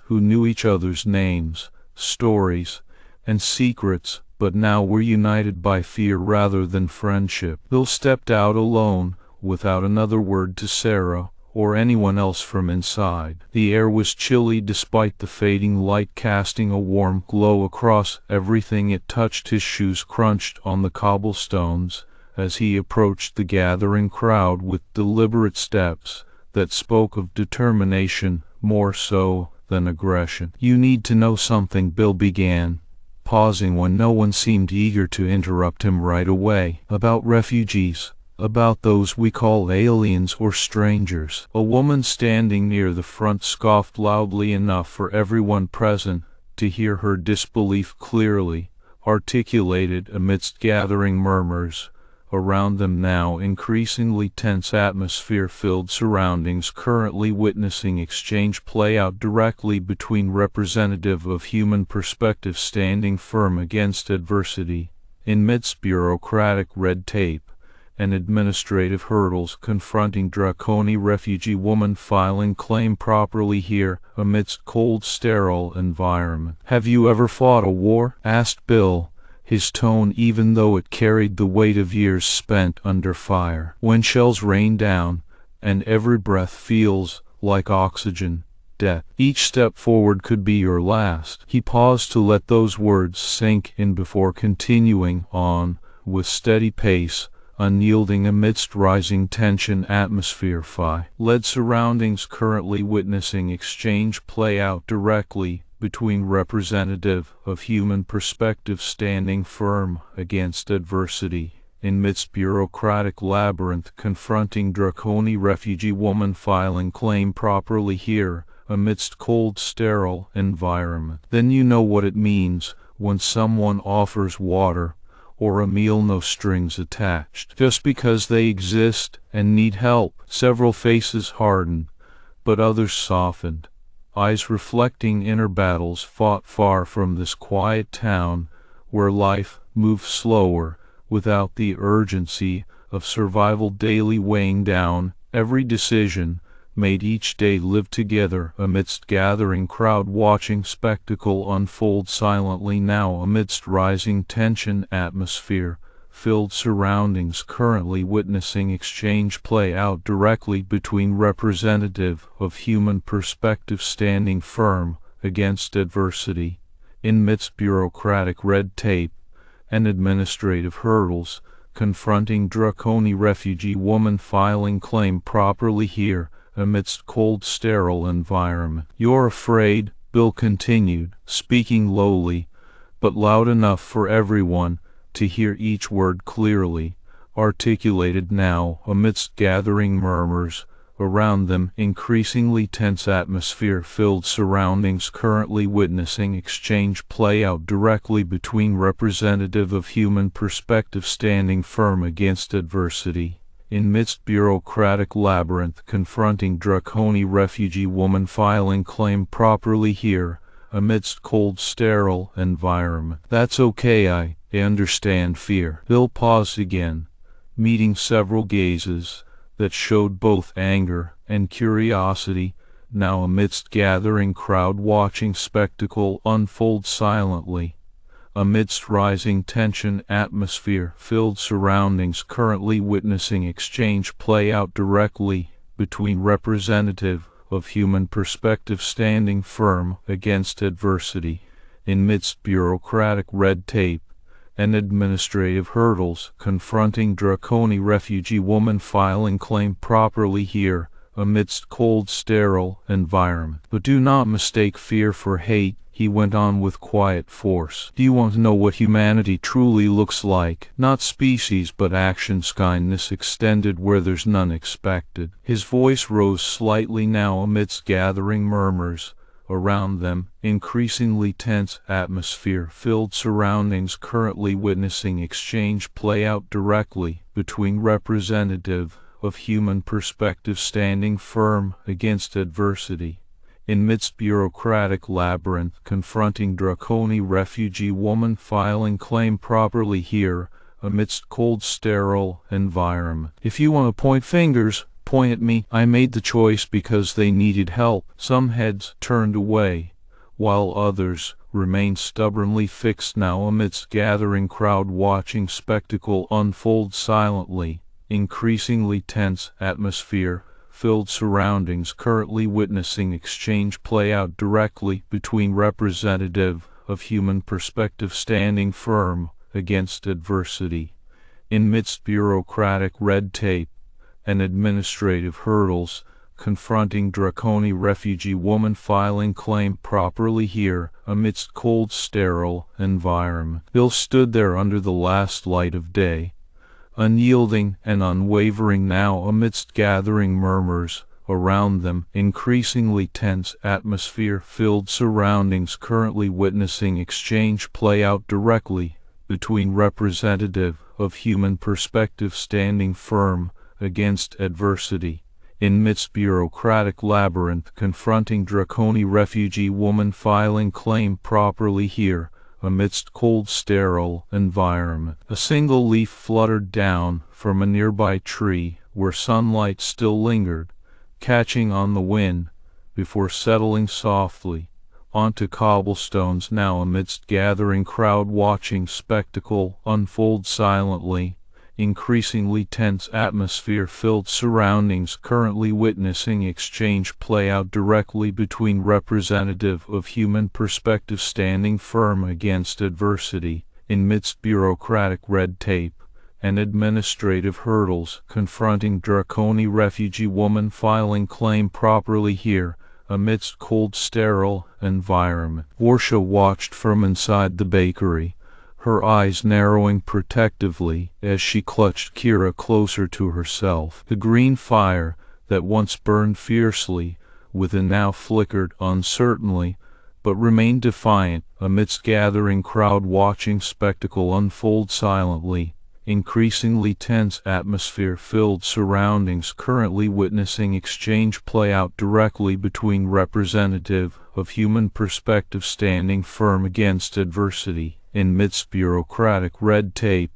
who knew each other's names, stories, and secrets, but now were united by fear rather than friendship. Bill stepped out alone, without another word to Sarah or anyone else from inside. The air was chilly despite the fading light casting a warm glow across everything it touched. His shoes crunched on the cobblestones as he approached the gathering crowd with deliberate steps that spoke of determination more so than aggression. "You need to know something," Bill began, pausing when no one seemed eager to interrupt him right away. "About refugees. About those we call aliens or strangers." A woman standing near the front scoffed loudly enough for everyone present to hear her disbelief clearly articulated amidst gathering murmurs around them. Now increasingly tense atmosphere-filled surroundings currently witnessing exchange play out directly between representative of human perspective standing firm against adversity, amidst bureaucratic red tape and administrative hurdles, confronting draconian refugee woman filing claim properly here amidst cold sterile environment. "Have you ever fought a war?" asked Bill, his tone even though it carried the weight of years spent under fire. "When shells rain down, and every breath feels like oxygen, death. Each step forward could be your last." He paused to let those words sink in before continuing on, with steady pace, unyielding amidst rising tension atmosphere. Led surroundings currently witnessing exchange play out directly between representative of human perspective standing firm against adversity, amidst bureaucratic labyrinth confronting draconian refugee woman filing claim properly here amidst cold sterile environment. "Then you know what it means when someone offers water or a meal, no strings attached, just because they exist and need help." Several faces hardened, but others softened, eyes reflecting inner battles fought far from this quiet town where life moves slower, without the urgency of survival daily weighing down every decision made each day. Lived together amidst gathering crowd watching spectacle unfold silently now amidst rising tension atmosphere filled surroundings currently witnessing exchange play out directly between representative of human perspective standing firm against adversity, amidst bureaucratic red tape and administrative hurdles, confronting draconian refugee woman filing claim properly here amidst cold sterile environment. "You're afraid," Bill continued, speaking lowly, but loud enough for everyone to hear each word clearly articulated now amidst gathering murmurs around them. Increasingly tense atmosphere-filled surroundings currently witnessing exchange play out directly between representative of human perspective standing firm against adversity, In midst bureaucratic labyrinth, confronting Draconi refugee woman filing claim properly here, amidst cold sterile environment. That's okay, I understand fear. Bill paused again, meeting several gazes that showed both anger and curiosity. Now amidst gathering crowd watching spectacle unfold silently. Amidst rising tension atmosphere filled surroundings currently witnessing exchange play out directly between representative of human perspective standing firm against adversity. In midst bureaucratic red tape and administrative hurdles confronting Draconi refugee woman filing claim properly here amidst cold sterile environment. But do not mistake fear for hate, he went on with quiet force. Do you want to know what humanity truly looks like? Not species but actions, kindness extended where there's none expected. His voice rose slightly now amidst gathering murmurs around them, increasingly tense atmosphere filled surroundings currently witnessing exchange play out directly between representative of human perspective standing firm against adversity. In midst bureaucratic labyrinth confronting Draconi refugee woman filing claim properly here amidst cold sterile environment. If you want to point fingers, point at me. I made the choice because they needed help. Some heads turned away, while others remained stubbornly fixed now amidst gathering crowd watching spectacle unfold silently. Increasingly tense atmosphere filled surroundings currently witnessing exchange play out directly between representative of human perspective standing firm against adversity. In midst bureaucratic red tape and administrative hurdles confronting Draconi refugee woman filing claim properly here amidst cold sterile environment. Bill stood there under the last light of day, unyielding and unwavering now amidst gathering murmurs around them, increasingly tense atmosphere filled surroundings currently witnessing exchange play out directly between representative of human perspective standing firm against adversity. In midst bureaucratic labyrinth confronting Draconi refugee woman filing claim properly here amidst cold sterile environment. A single leaf fluttered down from a nearby tree where sunlight still lingered, catching on the wind before settling softly onto cobblestones now amidst gathering crowd watching spectacle unfold silently. Increasingly tense atmosphere filled surroundings currently witnessing exchange play out directly between representative of human perspective standing firm against adversity. In midst bureaucratic red tape and administrative hurdles confronting Draconi refugee woman filing claim properly here amidst cold sterile environment. Portia watched from inside the bakery, her eyes narrowing protectively as she clutched Kira closer to herself. The green fire that once burned fiercely within now flickered uncertainly, but remained defiant amidst gathering crowd watching spectacle unfold silently. Increasingly tense atmosphere filled surroundings currently witnessing exchange play out directly between representative of human perspective standing firm against adversity. In midst bureaucratic red tape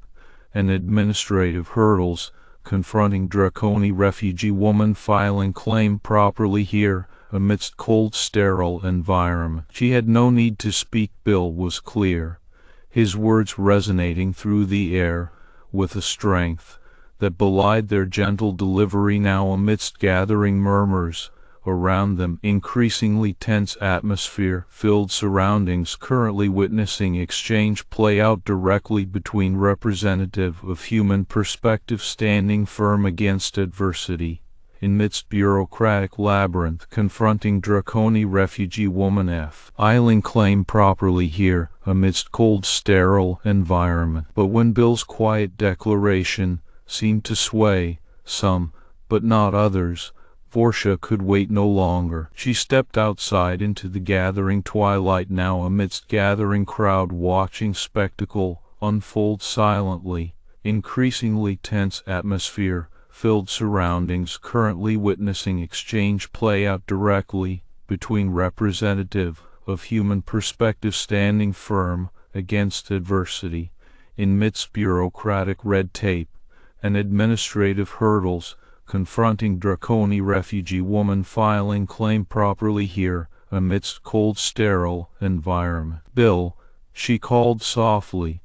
and administrative hurdles confronting Draconi refugee woman filing claim properly here amidst cold sterile environment. She had no need to speak. Bill was clear, his words resonating through the air with a strength that belied their gentle delivery now amidst gathering murmurs around them. Increasingly tense atmosphere filled surroundings currently witnessing exchange play out directly between representative of human perspective standing firm against adversity. In midst bureaucratic labyrinth confronting Draconi refugee woman filing claim properly here amidst cold sterile environment. But when Bill's quiet declaration seemed to sway some but not others, Portia could wait no longer. She stepped outside into the gathering twilight now amidst gathering crowd watching spectacle unfold silently. Increasingly tense atmosphere filled surroundings currently witnessing exchange play out directly between representative of human perspective standing firm against adversity, amidst bureaucratic red tape and administrative hurdles, confronting draconian refugee woman filing claim properly here amidst cold sterile environment. "Bill," she called softly,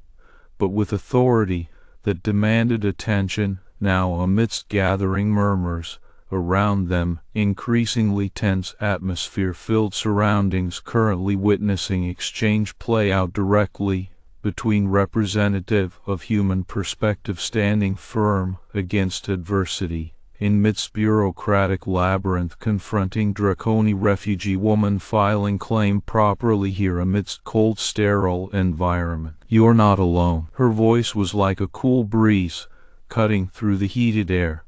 but with authority that demanded attention now amidst gathering murmurs around them, increasingly tense atmosphere filled surroundings currently witnessing exchange play out directly between representative of human perspective standing firm against adversity, amidst bureaucratic labyrinth confronting draconian refugee woman filing claim properly here amidst cold sterile environment. "You're not alone." Her voice was like a cool breeze cutting through the heated air,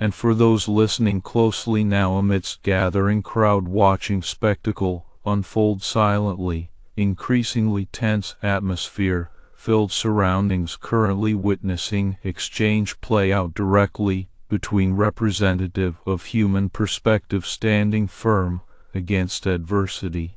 and for those listening closely now amidst gathering crowd watching spectacle unfold silently, increasingly tense atmosphere filled surroundings currently witnessing exchange play out directly between representative of human perspective standing firm against adversity,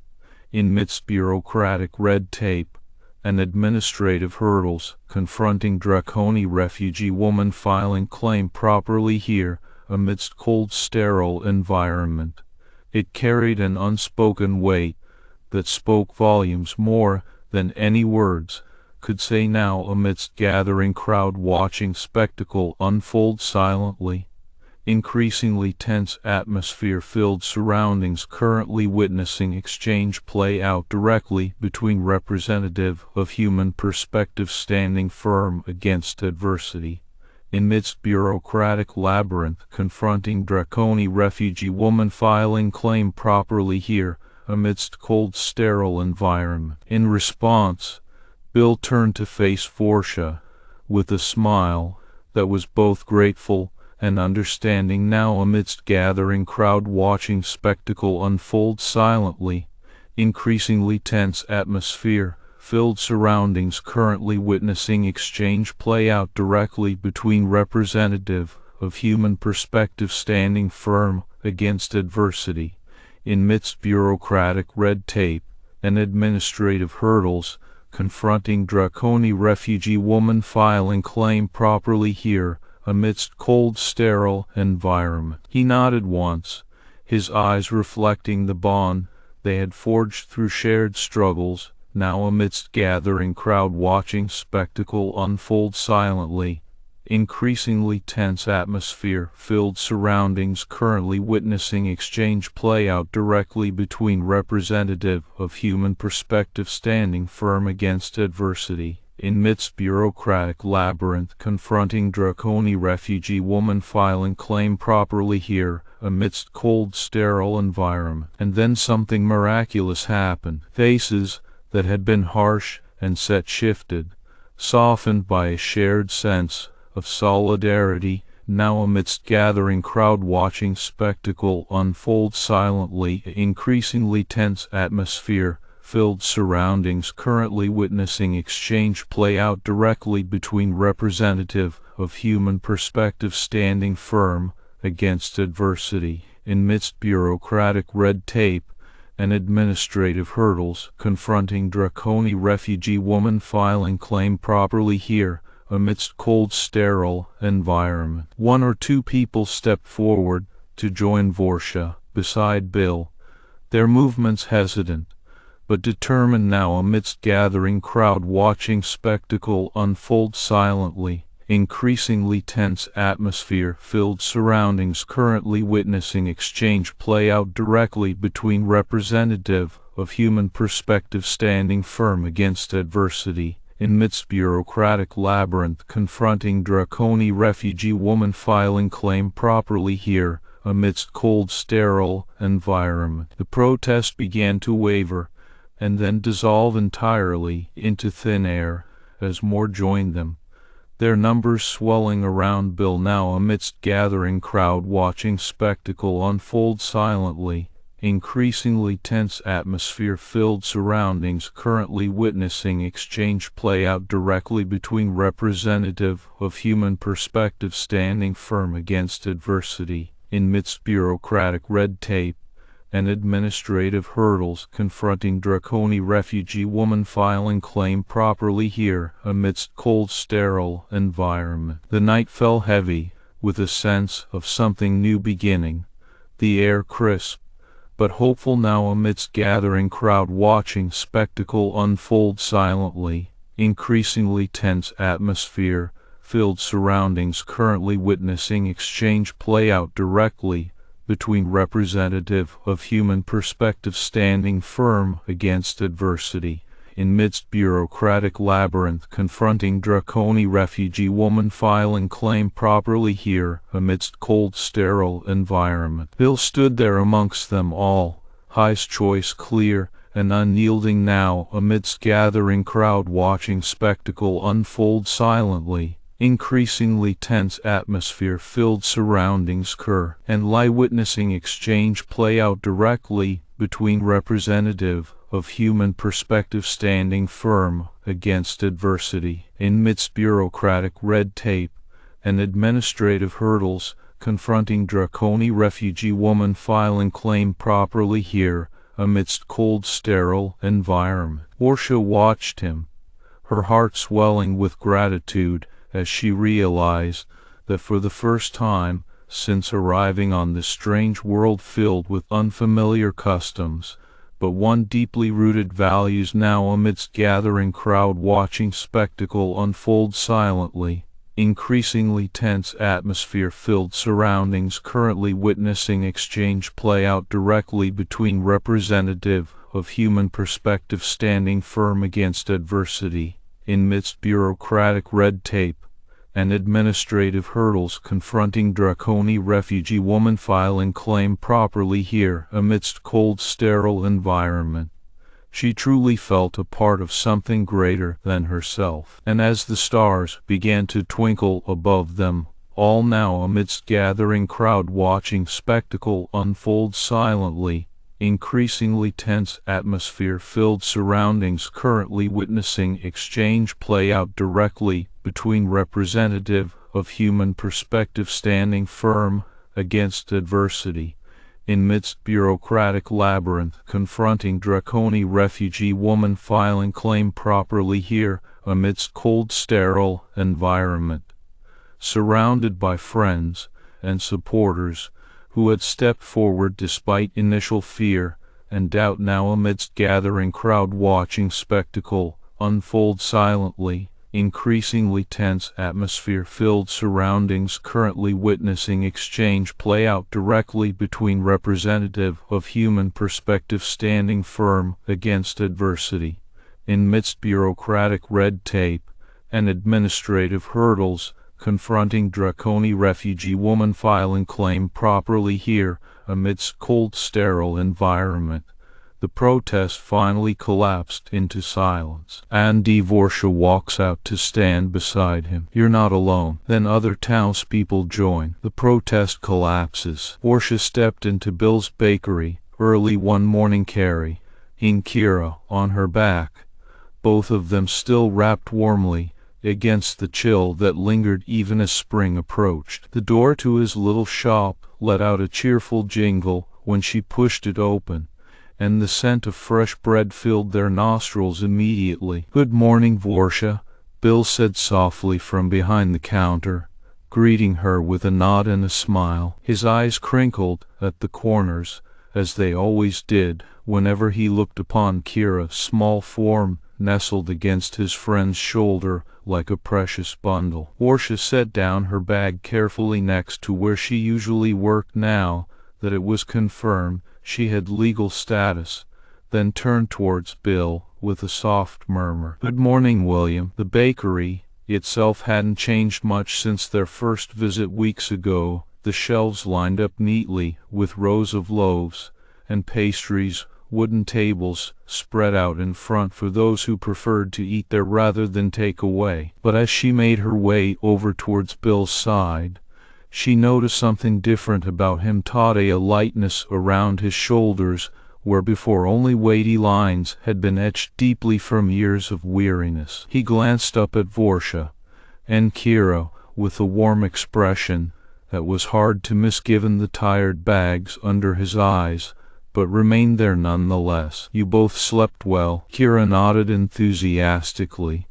amidst bureaucratic red tape and administrative hurdles, confronting draconian refugee woman filing claim properly here amidst cold sterile environment. It carried an unspoken weight that spoke volumes more than any words could say now amidst gathering crowd watching spectacle unfold silently, increasingly tense atmosphere filled surroundings currently witnessing exchange play out directly between representative of human perspective standing firm against adversity, amidst bureaucratic labyrinth confronting draconian refugee woman filing claim properly here amidst cold sterile environment. In response, Bill turned to face Forsha with a smile that was both grateful and understanding now amidst gathering crowd watching spectacle unfold silently, increasingly tense atmosphere filled surroundings currently witnessing exchange play out directly between representative of human perspective standing firm against adversity, amidst bureaucratic red tape and administrative hurdles, confronting draconian refugee woman filing claim properly here amidst cold sterile environment. He nodded once, his eyes reflecting the bond they had forged through shared struggles, now amidst gathering crowd watching spectacle unfold silently, increasingly tense atmosphere filled surroundings currently witnessing exchange play out directly between representative of human perspective standing firm against adversity, amidst bureaucratic labyrinth confronting draconian refugee woman filing claim properly here amidst cold sterile environment. And then something miraculous happened. Faces that had been harsh and set shifted, softened by a shared sense of solidarity, now amidst gathering crowd watching spectacle unfold silently, increasingly tense atmosphere filled surroundings currently witnessing exchange play out directly between representative of human perspective standing firm against adversity, amidst bureaucratic red tape and administrative hurdles, confronting draconian refugee woman filing claim properly here amidst cold sterile environment. One or two people stepped forward to join Forsha beside Bill, their movements hesitant but determined now amidst gathering crowd watching spectacle unfold silently, increasingly tense atmosphere filled surroundings currently witnessing exchange play out directly between representative of human perspective standing firm against adversity, amidst bureaucratic labyrinth confronting draconian refugee woman filing claim properly here amidst cold sterile environment. The protest began to waver and then dissolve entirely into thin air as more joined them, their numbers swelling around Bill now amidst gathering crowd watching spectacle unfold silently, increasingly tense atmosphere-filled surroundings currently witnessing exchange play out directly between representative of human perspective standing firm against adversity, amidst bureaucratic red tape and administrative hurdles confronting draconian refugee woman filing claim properly here amidst cold sterile environment. The night fell heavy, with a sense of something new beginning, the air crisp, but hopeful now amidst gathering crowd watching spectacle unfold silently, increasingly tense atmosphere, filled surroundings currently witnessing exchange play out directly between representative of human perspective standing firm against adversity, amidst bureaucratic labyrinth confronting draconian refugee woman filing claim properly here amidst cold sterile environment. Bill stood there amongst them all, his choice clear and unyielding now amidst gathering crowd watching spectacle unfold silently, increasingly tense atmosphere-filled surroundings and lie witnessing exchange play out directly between representative of human perspective standing firm against adversity, amidst bureaucratic red tape and administrative hurdles confronting draconian refugee woman filing claim properly here amidst cold sterile environment. Portia watched him, her heart swelling with gratitude as she realized that for the first time since arriving on this strange world filled with unfamiliar customs, but one deeply rooted values now amidst gathering crowd watching spectacle unfold silently, increasingly tense atmosphere-filled surroundings currently witnessing exchange play out directly between representative of human perspective standing firm against adversity, amidst bureaucratic red tape and administrative hurdles confronting draconian refugee woman filing claim properly here amidst cold sterile environment. She truly felt a part of something greater than herself, and as the stars began to twinkle above them, all now amidst gathering crowd watching spectacle unfold silently, increasingly tense atmosphere-filled surroundings currently witnessing exchange play out directly between representative of human perspective standing firm against adversity, amidst bureaucratic labyrinth confronting draconian refugee woman filing claim properly here amidst cold sterile environment, surrounded by friends and supporters who had stepped forward despite initial fear and doubt now amidst gathering crowd watching spectacle unfold silently, increasingly tense atmosphere-filled surroundings currently witnessing exchange play out directly between representative of human perspective standing firm against adversity, amidst bureaucratic red tape and administrative hurdles confronting draconian refugee woman filing claim properly here amidst cold sterile environment. The protest finally collapsed into silence. Andy Vorsha walks out to stand beside him. You're not alone. Then other townspeople join. The protest collapses. Vorsha stepped into Bill's bakery early one morning, carrying Kira on her back, both of them still wrapped warmly against the chill that lingered even as spring approached. The door to his little shop let out a cheerful jingle when she pushed it open, and the scent of fresh bread filled their nostrils immediately. "Good morning, Vorsha," Bill said softly from behind the counter, greeting her with a nod and a smile. His eyes crinkled at the corners, as they always did whenever he looked upon Kira's small form nestled against his friend's shoulder like a precious bundle. Vorsha set down her bag carefully next to where she usually worked now that it was confirmed she had legal status, then turned towards Bill with a soft murmur. "Good morning, William." The bakery itself hadn't changed much since their first visit weeks ago, the shelves lined up neatly with rows of loaves and pastries, wooden tables spread out in front for those who preferred to eat there rather than take away. But as she made her way over towards Bill's side, She noticed something different about him, a lightness around his shoulders, where before only weighty lines had been etched deeply from years of weariness. He glanced up at Vorcha and Kira with a warm expression that was hard to miss given the tired bags under his eyes, but remained there nonetheless. "You both slept well?" Kira nodded enthusiastically,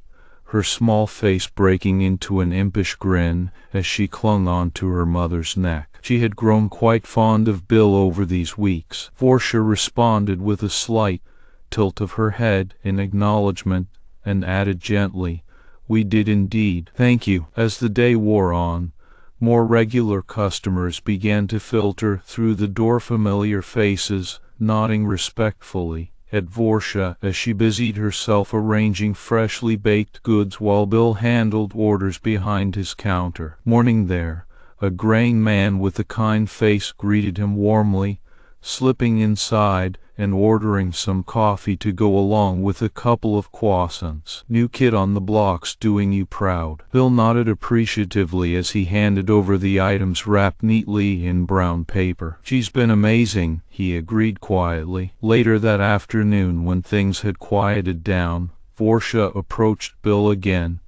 her small face breaking into an impish grin as she clung onto her mother's neck. She had grown quite fond of Bill over these weeks. Vorcha responded with a slight tilt of her head in acknowledgment and added gently, "We did indeed." "Thank you." As the day wore on, more regular customers began to filter through the door, familiar faces nodding respectfully at Vorcha as she busied herself arranging freshly baked goods while Bill handled orders behind his counter. Morning there, a graying man with a kind face greeted him warmly, slipping inside and ordering some coffee to go along with a couple of croissants. "New kid on the block's doing you proud." Bill nodded appreciatively as he handed over the items wrapped neatly in brown paper. "She's been amazing," he agreed quietly. Later that afternoon, when things had quieted down, Vorcha approached Bill again,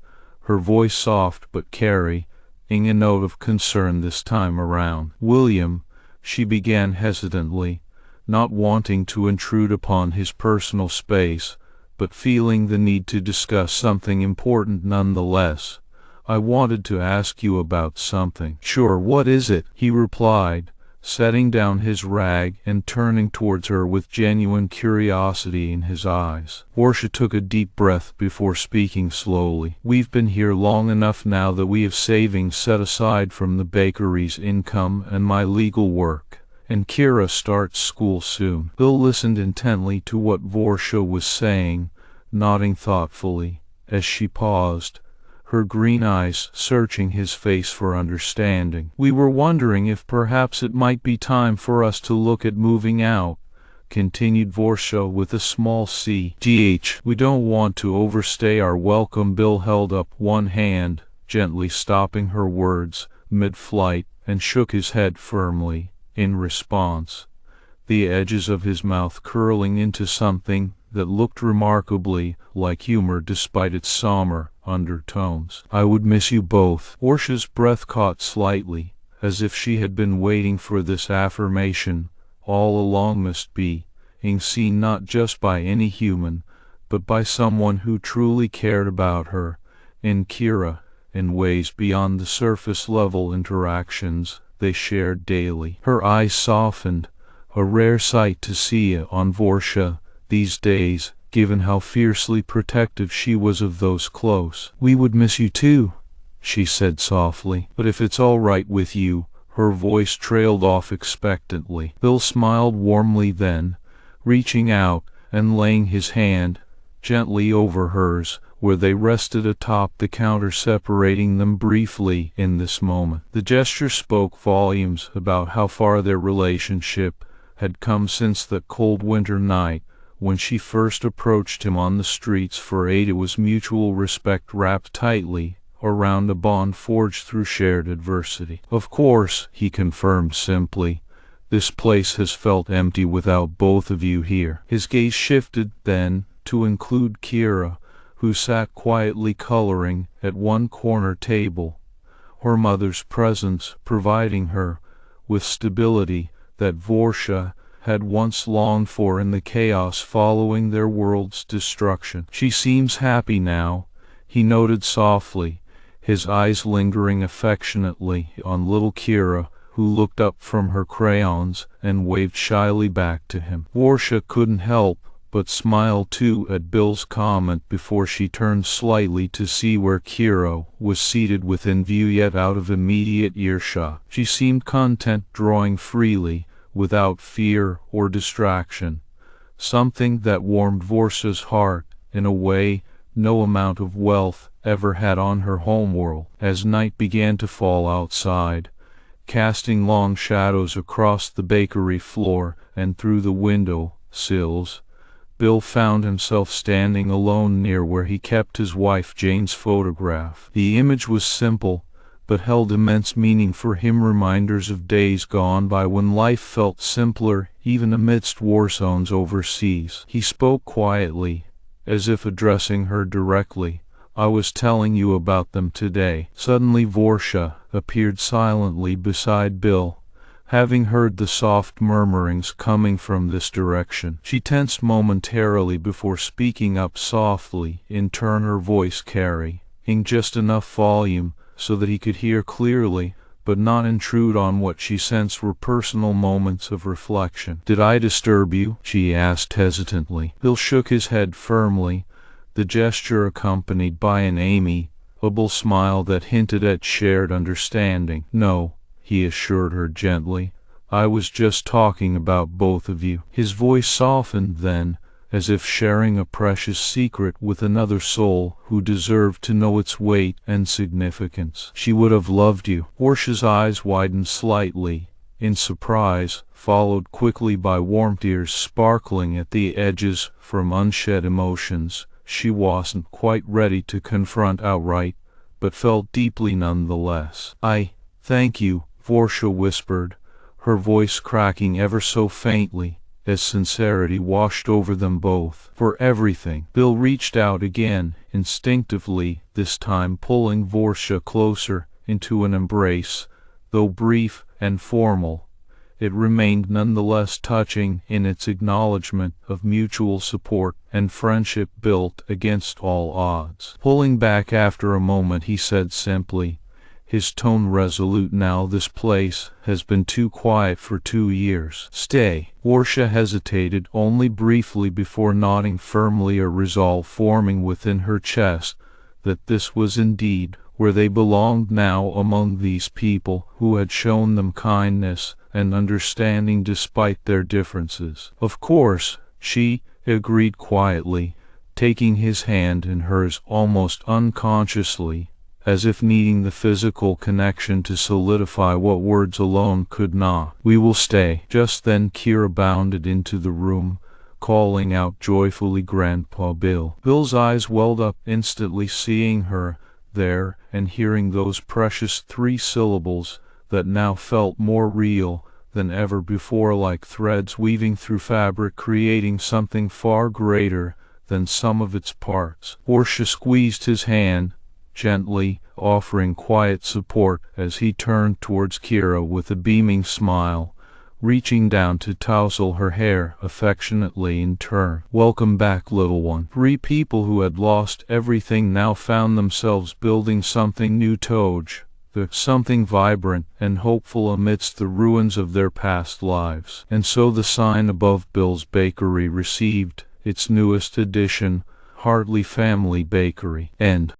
her voice soft but carrying a note of concern this time around. "William," she began hesitantly, not wanting to intrude upon his personal space, but feeling the need to discuss something important nonetheless, "I wanted to ask you about something." "Sure, what is it?" he replied, setting down his rag and turning towards her with genuine curiosity in his eyes. Vorcha took a deep breath before speaking slowly. "We've been here long enough now that we have savings set aside from the bakery's income and my legal work. And Kira starts school soon." Bill listened intently to what Vorcha was saying, nodding thoughtfully as she paused, her green eyes searching his face for understanding. "We were wondering if perhaps it might be time for us to look at moving out," continued Vorcha with a small CGH. "We don't want to overstay our welcome." Bill held up one hand, gently stopping her words mid-flight, and shook his head firmly in response, the edges of his mouth curling into something that looked remarkably like humor despite its somber undertones. "I would miss you both." Vorcha's breath caught slightly, as if she had been waiting for this affirmation all along, must be seen not just by any human, but by someone who truly cared about her and Kira in ways beyond the surface level interactions they shared daily. Her eyes softened, a rare sight to see on Vorcha these days, given how fiercely protective she was of those close. "We would miss you too," she said softly. "But if it's all right with you," her voice trailed off expectantly. Bill smiled warmly then, reaching out and laying his hand gently over hers, where they rested atop the counter, separating them briefly in this moment. The gesture spoke volumes about how far their relationship had come since that cold winter night when she first approached him on the streets for aid. It was mutual respect wrapped tightly around a bond forged through shared adversity. "Of course," he confirmed simply, "this place has felt empty without both of you here." His gaze shifted then to include Kira, who sat quietly coloring at one corner table, her mother's presence providing her with stability that Vorcha had once longed for in the chaos following their world's destruction. "She seems happy now," he noted softly, his eyes lingering affectionately on little Kira, who looked up from her crayons and waved shyly back to him. Vorcha couldn't help but smile too at Bill's comment before she turned slightly to see where Kira was seated within view yet out of immediate earshot. She seemed content, drawing freely, without fear or distraction, something that warmed Vorcha's heart in a way no amount of wealth ever had on her homeworld. As night began to fall outside, casting long shadows across the bakery floor and through the window sills, Bill found himself standing alone near where he kept his wife Jane's photograph. The image was simple, but held immense meaning for him, reminders of days gone by when life felt simpler, even amidst war zones overseas. He spoke quietly, as if addressing her directly. "I was telling you about them today." Suddenly Vorcha appeared silently beside Bill, having heard the soft murmurings coming from this direction. She tensed momentarily before speaking up softly, in turn her voice carrying just enough volume so that he could hear clearly, but not intrude on what she sensed were personal moments of reflection. "Did I disturb you?" she asked hesitantly. Bill shook his head firmly, the gesture accompanied by an amiable smile that hinted at shared understanding. "No," he assured her gently. "I was just talking about both of you." His voice softened then, as if sharing a precious secret with another soul who deserved to know its weight and significance. "She would have loved you." Portia's eyes widened slightly, in surprise, followed quickly by warm tears sparkling at the edges from unshed emotions she wasn't quite ready to confront outright, but felt deeply nonetheless. "I thank you," Vorcha whispered, her voice cracking ever so faintly, as sincerity washed over them both. "For everything." Bill reached out again, instinctively, this time pulling Vorcha closer into an embrace. Though brief and formal, it remained nonetheless touching in its acknowledgment of mutual support and friendship built against all odds. Pulling back after a moment, he said simply, his tone resolute, "Now this place has been too quiet for 2 years. Stay." Vorcha hesitated only briefly before nodding firmly, a resolve forming within her chest that this was indeed where they belonged now, among these people who had shown them kindness and understanding despite their differences. "Of course," she agreed quietly, taking his hand in hers almost unconsciously, as if needing the physical connection to solidify what words alone could not. "We will stay." Just then Kira bounded into the room, calling out joyfully, "Grandpa Bill." Bill's eyes welled up instantly, seeing her there and hearing those precious 3 syllables that now felt more real than ever before, like threads weaving through fabric, creating something far greater than sum of its parts. Portia squeezed his hand gently, offering quiet support as he turned towards Kira with a beaming smile, reaching down to tousle her hair affectionately in turn. "Welcome back, little one." 3 people who had lost everything now found themselves building something new, something vibrant and hopeful amidst the ruins of their past lives. And so the sign above Bill's Bakery received its newest addition, Hartley Family Bakery. End.